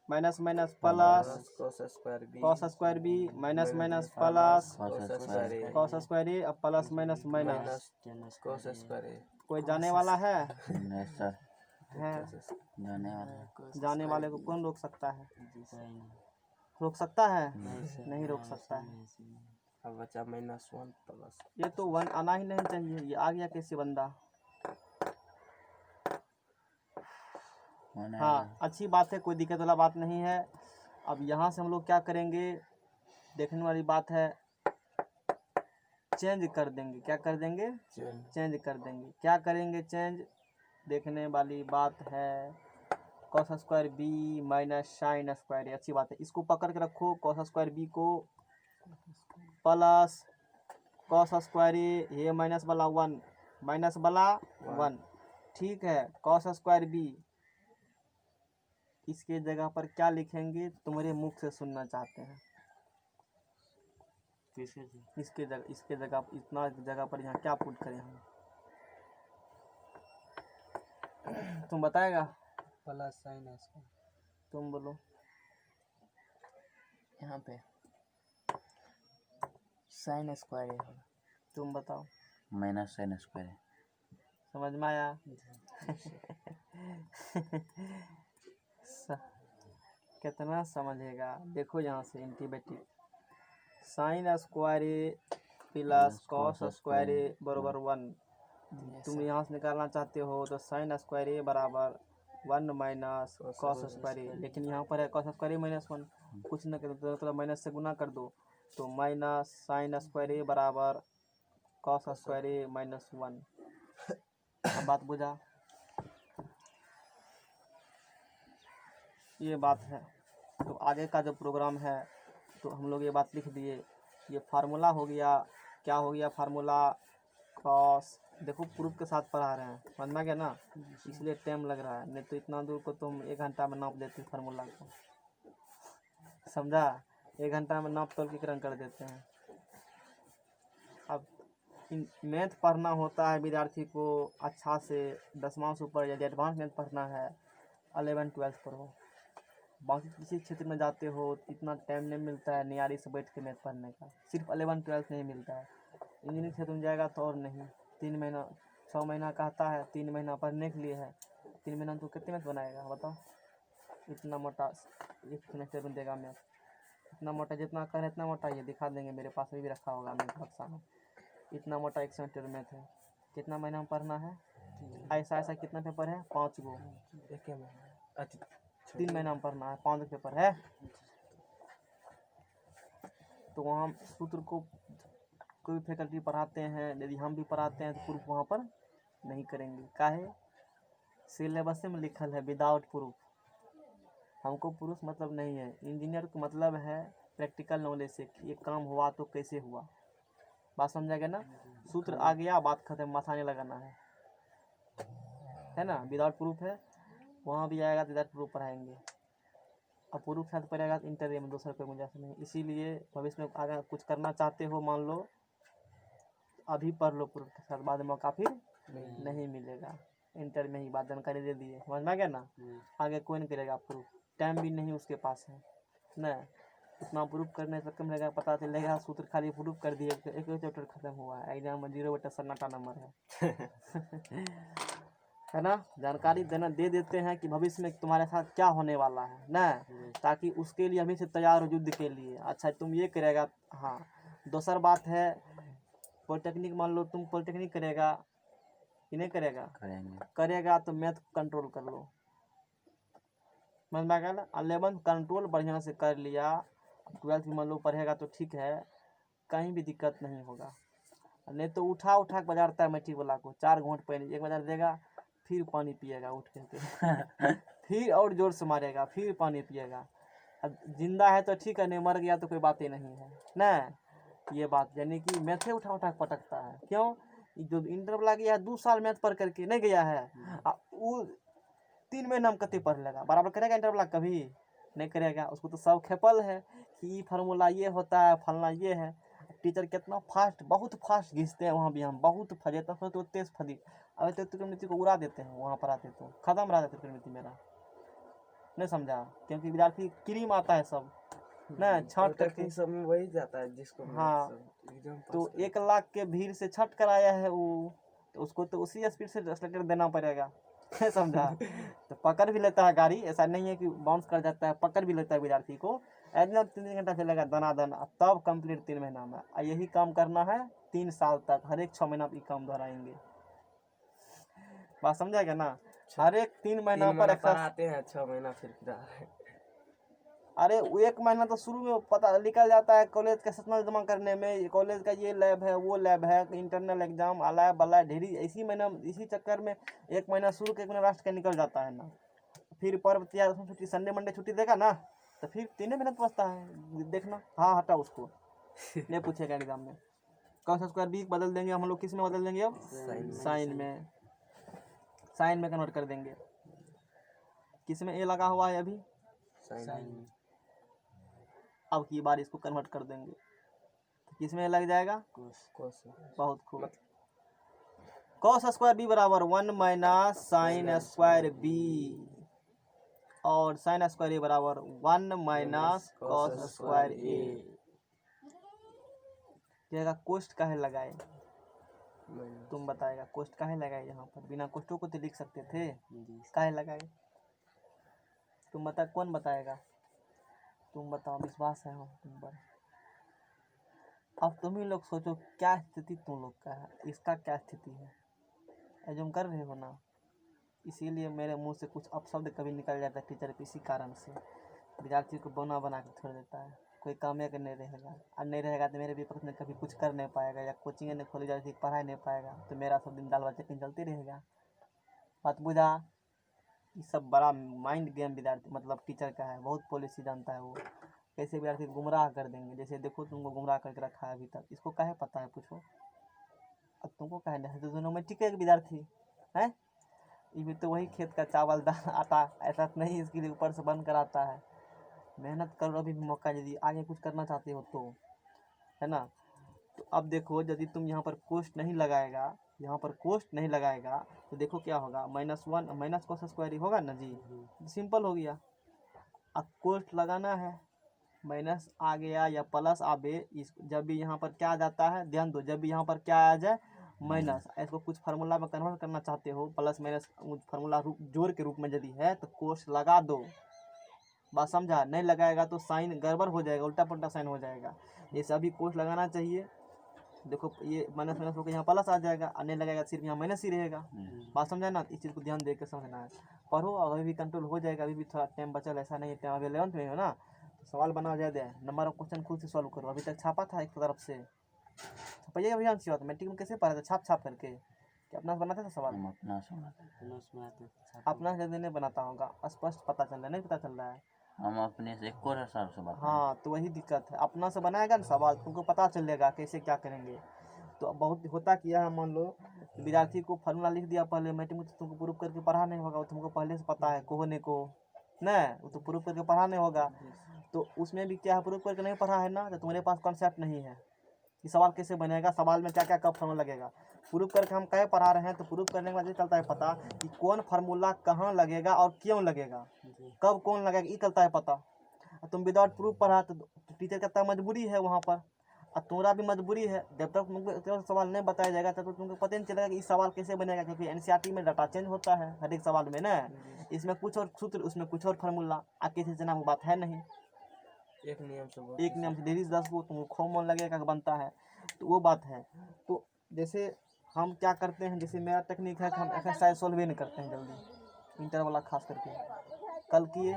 minus minus plus cos square B cos square B minus minus plus cos square A cos square A अब plus minus minus minus tan cos square square A कोई जाने वाला है नहीं sir है जाने वाला जाने वाले को कौन रोक सकता है कोई नहीं रोक सकता है सर, नहीं रोक हाँ, सकता है इसमें- इसमें। अब बचा -1 प्लस ये तो 1 आना ही नहीं चाहिए ये आ गया कैसे बंदा होना हाँ अच्छी बात है कोई दिक्कत वाला बात नहीं है अब यहाँ से हम लोग क्या करेंगे देखने वाली बात है चेंज कर देंगे क्या कर देंगे चेंज कर देंगे क्या करेंगे चेंज देखने वाली बात है cos square B minus sine square A अच्छी बात है इसको पकड़ के रखो कॉस स्क्वायर बी को प्लस कॉस स्क्वायर ए ये माइनस वाला 1 माइनस वाला 1 ठीक है कॉस स्क्वायर बी इसके जगह पर क्या लिखेंगे तुम्हारे मुख से सुनना चाहते हैं किसके जी? इसके जगह इतना जगह पर यहाँ क्या पुट करें हम तुम बताएगा प्लस साइन स्क्वायर तुम बोलो यहाँ पे साइन स्क्वायर है तुम बताओ माइनस साइन स्क्वायर है समझ में आया कितना समझेगा देखो यहाँ से integrative sign square A plus cos square A बराबर 1 तुम यहाँ से निकालना चाहते हो तो साइन स्क्वायर ए बराबर 1 माइनस कॉस स्क्वायर ए लेकिन यहाँ पर है कॉस स्क्वायर ए -1 कुछ न कर तो माइनस से गुना कर दो तो माइनस साइन स्क्वायर ए बराबर कॉस स्क्वायर ए -1 अब बात बुझा ये बात है तो आगे का जो प्रोग्राम है तो हम लोग ये बात लिख दिए ये फार्मूला हो गया क्या हो गया फार्मूला कॉस देखो प्रूफ के साथ पढ़ा रहे हैं समझ में गया ना इसलिए टाइम लग रहा है नहीं तो इतना दूर को तुम 1 घंटा में नाप देते फार्मूला को समझा 1 घंटा में नाप तोल के क्रम कर देते हैं अब मैथ पढ़ना होता है विद्यार्थी को अच्छा से 10वां से ऊपर यदि एडवांस मैथ पढ़ना है 11 12 पढ़ो बाकी किसी क्षेत्र में जाते हो इतना टाइम नहीं मिलता है नियारी से बैठ के मैथ पढ़ने का सिर्फ 11 12 नहीं मिलता है इंजीनियरिंग क्षेत्र में जाएगा तो और नहीं 3 महीना 6 महीना कहता है 3 महीना पढ़ने के लिए है 3 महीना तो कितने मैथ बनाएगा बताओ इतना मोटा एक सेमेस्टर में देगा मैथ इतना मोटा जितना कर इतना मोटा ये दिखा देंगे मेरे पास भी रखा होगा मैथ बक्सा में इतना मोटा एक सेमेस्टर मैथ है कितना महीना में पढ़ना है ऐसा ऐसा कितना पेपर है 5 गो एक महीना 3 महीना में पढ़ना है 5 पेपर है तो वहाँ सूत्र को कोई फैकल्टी पढ़ाते हैं यदि हम भी पढ़ाते हैं तो प्रूफ वहाँ पर नहीं करेंगे काहे सिलेबस में लिखल है विदाउट प्रूफ हमको प्रूफ मतलब नहीं है इंजीनियर का मतलब है प्रैक्टिकल नॉलेज से कि ये काम हुआ तो कैसे हुआ बात समझा गया ना सूत्र आ गया बात खत्म माथा नहीं लगाना है ना विदाउट प्रूफ है वहाँ भी आएगा तो विदाउट प्रूफ पढ़ाएंगे अब प्रूफ साथ पढ़ेगा तो इंटरव्यू में दूसरा कोई गुंजाइश नहीं इसीलिए भविष्य में अगर कुछ करना चाहते हो मान लो अभी पढ़ लो प्रूफ के साथ बाद में मौका फिर नहीं मिलेगा इंटर में ही बात जानकारी दे दिए समझ में आ गया ना आगे कोई नहीं करेगा प्रूफ टाइम भी नहीं उसके पास है ना उतना प्रूफ करने से कम लगेगा पता चलेगा सूत्र खाली प्रूफ कर दिए एक चैप्टर खत्म हुआ है एग्जाम में 0 बटा सन्नाटा नंबर है है ना जानकारी देना दे देते हैं कि भविष्य में तुम्हारे साथ क्या होने वाला है ना ताकि उसके लिए हमें से तैयार हो युद्ध के लिए अच्छा तुम ये करेगा हाँ दूसर बात है पॉलिटेक्निक मान लो तुम पॉलिटेक्निक करेगा कि नहीं करेगा करेगा तो मैथ कंट्रोल कर लो समझ में आ गया ना 11 कंट्रोल बढ़िया से कर लिया 12 भी मान लो पढ़ेगा तो ठीक है कहीं भी दिक्कत नहीं होगा नहीं तो उठा उठा के बजारता है मैट्रिक वाला को 4 घूंट पानी एक बजार देगा फिर पानी पिएगा उठ के फिर और जोर से मारेगा फिर पानी पिएगा अब जिंदा है तो ठीक है नहीं मर गया तो कोई बात ही नहीं है ना ये बात यानी कि मैथे उठा उठा के पटकता है क्यों जो इंटर वाला गया है 2 साल मैथ पढ़ करके नहीं गया है वो 3 महीना में कते पढ़ लेगा बराबर करेगा इंटर वाला कभी नहीं करेगा उसको तो सब खेपल है कि फार्मूला ये होता है फलना ये है टीचर कितना फास्ट बहुत फास्ट घिसते हैं वहाँ भी हम बहुत फजेता तो तेज फजी अब तो त्रिकोणमिति को उड़ा देते हैं वहाँ पर आते तो खत्म रहा था त्रिकोणमिति मेरा नहीं समझा, क्योंकि विद्यार्थी क्रीम आता है सब ना छाट करके। टेक्निक सब में वही जाता है जिसको हाँ। एग्जाम तो 1 लाख के भीड़ से छट कर आया है वो, तो उसको तो उसी स्पीड से एक्सीलरेटर देना पड़ेगा। समझा। तो पकड़ भी लेता है गाड़ी, ऐसा नहीं है कि बाउंस कर जाता है, पकड़ भी लेता है विद्यार्थी को। एकदम 3 घंटा चलेगा दनादन, तब कंप्लीट 3 महीना में। और यही काम करना है 3 साल तक, हर एक 6 महीना पे काम दोहराएंगे। बात समझा क्या ना? हर एक 3 महीना 3 पर महीना एक्सरसाइज। पढ़ाते हैं, 6 महीना फिर फिरा अरे वो 1 महीना तो शुरू में पता निकल जाता है कॉलेज का सेशनल जमा करने में, कॉलेज का ये लैब है वो लैब है, इंटरनल एग्जाम अलाय बलाय ढेरी, इसी महीना इसी चक्कर में 1 महीना शुरू के 1 महीना लास्ट का निकल जाता है ना। फिर पर्व त्योहार छुट्टी, संडे मंडे छुट्टी देगा ना, तो फिर 3 महीना तो बचता है। देखना, हाँ हटा उसको, नहीं पूछेगा एग्जाम में। कॉस स्क्वायर बी बदल देंगे हम लोग, किस में बदल देंगे अब? साइन में। साइन में कन्वर्ट कर देंगे। किस में ए लगा हुआ है अभी? साइन अब की बार इसको कन्वर्ट कर देंगे, तो किस में लग जाएगा? कोस बहुत खूब। कॉस स्क्वायर बी बराबर 1 माइनस साइन स्क्वायर बी, और साइन स्क्वायर ए बराबर 1 माइनस कॉस स्क्वायर ए। जगह कोष्ट काहे लगाए? तुम बताएगा कोष्ट काहे लगाए? यहाँ पर बिना कोष्टों को तो लिख सकते थे, काहे लगाए? तुम बता, कौन बताएगा? तुम बताओ, विश्वास है हम तुम पर। अब तुम ही लोग सोचो क्या स्थिति तुम लोग का है, इसका क्या स्थिति है, एज्यूम कर रहे हो ना? इसीलिए मेरे मुंह से कुछ अपशब्द कभी निकल जाता है टीचर के, इसी कारण से विद्यार्थी को बना बना के छोड़ देता है। कोई काम या नहीं रहेगा, और नहीं रहेगा तो मेरे पेपर में कभी कुछ कर नहीं पाएगा, या कोचिंग नहीं खोली जाती, पढ़ाई नहीं पाएगा, तो मेरा सब दिन दाल भात चटनी चलती रहेगा। बात बुझा? ये सब बड़ा माइंड गेम विद्यार्थी मतलब टीचर का है, बहुत पॉलिसी जानता है वो, कैसे विद्यार्थी को गुमराह कर देंगे। जैसे देखो तुमको गुमराह करके रखा है अभी तक, इसको काहे पता है पूछो? अब तुमको काहे नहीं? तो दोनों में टिके विद्यार्थी है, ये भी तो वही खेत का चावल दाल आटा, ऐसा तो नहीं इसके लिए ऊपर से बन कर आता है। मेहनत करो अभी भी मौका, यदि आगे कुछ करना चाहते हो तो, है ना? तो अब देखो यदि तुम यहाँ पर कोष्ट नहीं लगाएगा, यहाँ पर कोष्ट नहीं लगाएगा, तो देखो क्या होगा, -1 माइनस कॉस स्क्वायर होगा ना जी, सिंपल हो गया। अब कोष्ट लगाना है, माइनस आ गया या प्लस आवे, इस जब भी यहाँ पर क्या आ जाता है, ध्यान दो, जब भी यहाँ पर क्या आ जाए माइनस, इसको कुछ फार्मूला में कन्वर्ट करना चाहते हो, प्लस माइनस फार्मूला जोड़ के रूप में यदि है तो कोष्ट लगा दो। बात समझा? नहीं लगाएगा तो साइन गड़बड़ हो जाएगा, उल्टा पुल्टा साइन हो जाएगा। जैसे अभी कोष्ट लगाना चाहिए, देखो ये माइनस माइनस होकर यहाँ प्लस आ जाएगा, और नहीं लगाएगा सिर्फ यहाँ माइनस ही रहेगा। बात समझा ना? इस चीज़ को ध्यान दे के समझना है। पढ़ो, अभी भी कंट्रोल हो जाएगा, अभी भी थोड़ा टाइम बचल, ऐसा नहीं है टाइम, अभी 11th में हो ना, तो सवाल बनाओ ज़्यादा, नंबर ऑफ क्वेश्चन खुद से सॉल्व करो। अभी तक छापा था एक तरफ से, छपाइएगा अभियान से बात, मैट्रिक में कैसे पढ़ा था? छाप छाप करके, कि अपना से बनाते थे सवाल? हम अपना सुना, अपना से नहीं बनाता होगा, स्पष्ट पता चल रहा है, नहीं पता चल रहा है? हम अपने से एक और हिसाब से बात हाँ, तो वही दिक्कत है, अपना से बनाएगा ना सवाल, तुमको पता चलेगा कैसे क्या करेंगे। तो बहुत होता किया है, मान लो विद्यार्थी को फार्मूला लिख दिया पहले, मैट्रिक में तो तुमको प्रूफ करके पढ़ा नहीं होगा, वो तुमको पहले से पता है कोने को न, वो तो प्रूफ करके पढ़ा नहीं होगा। तो उसमें भी क्या है, प्रूफ करके नहीं पढ़ा है ना, तो तुम्हारे पास कॉन्सेप्ट नहीं है कि सवाल कैसे बनेगा, सवाल में क्या क्या कब फार्मूला लगेगा। प्रूफ करके हम कहे पढ़ा रहे हैं, तो प्रूफ करने के बाद ये चलता है पता कि कौन फार्मूला कहाँ लगेगा और क्यों लगेगा, कब कौन लगेगा, ये चलता है पता। तुम विदाउट प्रूफ पढ़ा तो टीचर कहता है मजबूरी है वहाँ पर, और तुम्हारा भी मजबूरी है। जब तक तुमको सवाल नहीं बताया जाएगा तब तक तुमको पता नहीं चलेगा कि इस सवाल कैसे बनेगा, क्योंकि एनसीईआरटी में डाटा चेंज होता है हर एक सवाल में ना, इसमें कुछ और सूत्र उसमें कुछ और फार्मूला, आगे से जना वो बात है नहीं। एक नियम से डेली 10 को तुमको खूब मन लगेगा कि बनता है, तो वो बात है। तो जैसे हम क्या करते हैं, जैसे मेरा टेक्निक है कि हम एक्सरसाइज सॉल्व ही नहीं करते हैं जल्दी, इंटर वाला खास करके। कल किए,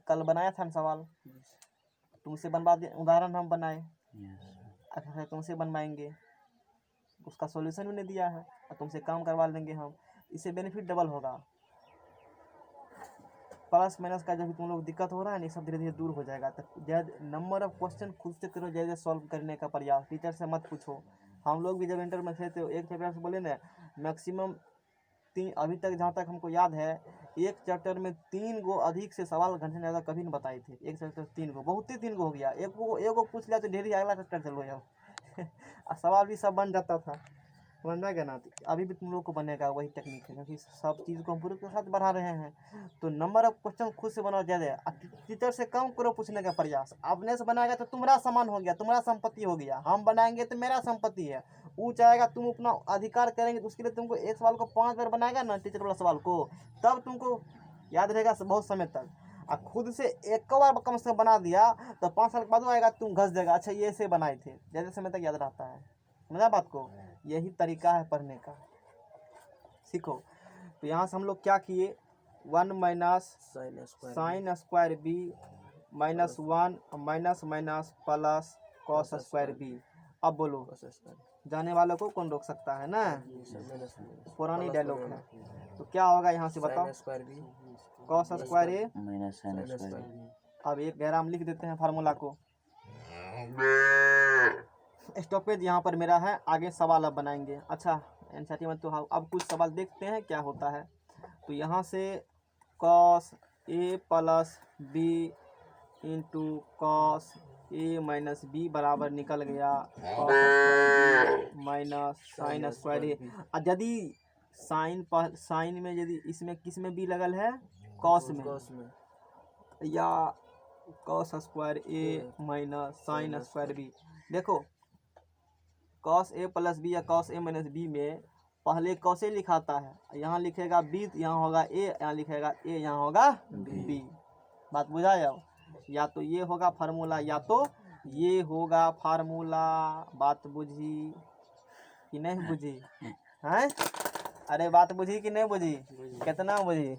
कल बनाया था हम सवाल, तुमसे बनवा दिए, उदाहरण हम बनाए, अच्छा तुमसे बनवाएंगे, उसका सॉल्यूशन भी नहीं दिया है, और तुमसे काम करवा लेंगे हम, इससे बेनिफिट डबल होगा। प्लस माइनस का जब भी तुम लोग दिक्कत हो रहा है ना, सब धीरे धीरे दूर हो जाएगा। तो नंबर ऑफ क्वेश्चन खुद से करो, जैसे सॉल्व करने का प्रयास, टीचर से मत पूछो। हम लोग भी जब इंटर में थे तो एक चैप्टर से बोले ना, मैक्सिमम 3, अभी तक जहाँ तक हमको याद है, एक चैप्टर में 3 गो अधिक से सवाल घंटे से ज़्यादा कभी नहीं बताए थे। एक चैप्टर 3 गो, बहुत ही 3 गो हो गया, एक गो पूछ लिया तो ढेरी अगला चैप्टर चलो जाओ। और सवाल भी सब बन जाता था। समझ में आ गया ना। तो अभी भी तुम लोग को बनेगा वही टेक्निक है, क्योंकि सब चीज़ को हम पूरे के साथ बढ़ा रहे हैं। तो नंबर ऑफ क्वेश्चन खुद से बनाओ ज़्यादा, टीचर से कम करो पूछने का प्रयास। अपने से बनाएगा तो तुम्हारा सामान हो गया, तुम्हारा संपत्ति हो गया। हम बनाएंगे तो मेरा संपत्ति है। वो चाहेगा तुम अपना अधिकार करेंगे तो उसके लिए तुमको एक सवाल को 5 बार बनाएगा ना, टीचर वाला सवाल को, तब तुमको याद रहेगा बहुत समय तक। और खुद से एक बार कम से कम बना दिया तो 5 साल के बाद आएगा तुम घस देगा, अच्छा ये ऐसे बनाए थे, ज़्यादा समय तक याद रहता है। समझा बात को। यही तरीका है पढ़ने का, सीखो। तो यहाँ से हम लोग क्या किए, 1 minus sine square B minus 1 minus minus plus cos square B. अब बोलो, जाने वालों को कौन रोक सकता है ना, पुरानी डायलॉग है। तो क्या होगा यहाँ से बताओ, cos square A minus sine square B. अब एक गैरा हम लिख देते हैं फार्मूला को। स्टॉपेज यहाँ पर मेरा है, आगे सवाल अब बनाएंगे। अच्छा एनसीईआरटी में तो अब कुछ सवाल देखते हैं क्या होता है। तो यहाँ से cos A plus B into cos A minus B बराबर निकल गया cos square B minus sine square A. और यदि साइन में यदि इसमें किस में बी लगल है, कॉस में, या cos square A minus sine square B. देखो कॉस ए प्लस बी या कॉस ए माइनस बी में पहले कॉस ए लिखाता है, यहाँ लिखेगा बी, यहाँ होगा ए, यहाँ लिखेगा ए, यहाँ होगा बी। बात बुझा जाओ। या तो ये होगा फार्मूला या तो ये होगा फार्मूला। बात बुझी कि नहीं बुझी हैं? अरे बात बुझी कि नहीं बुझी, कितना बुझी?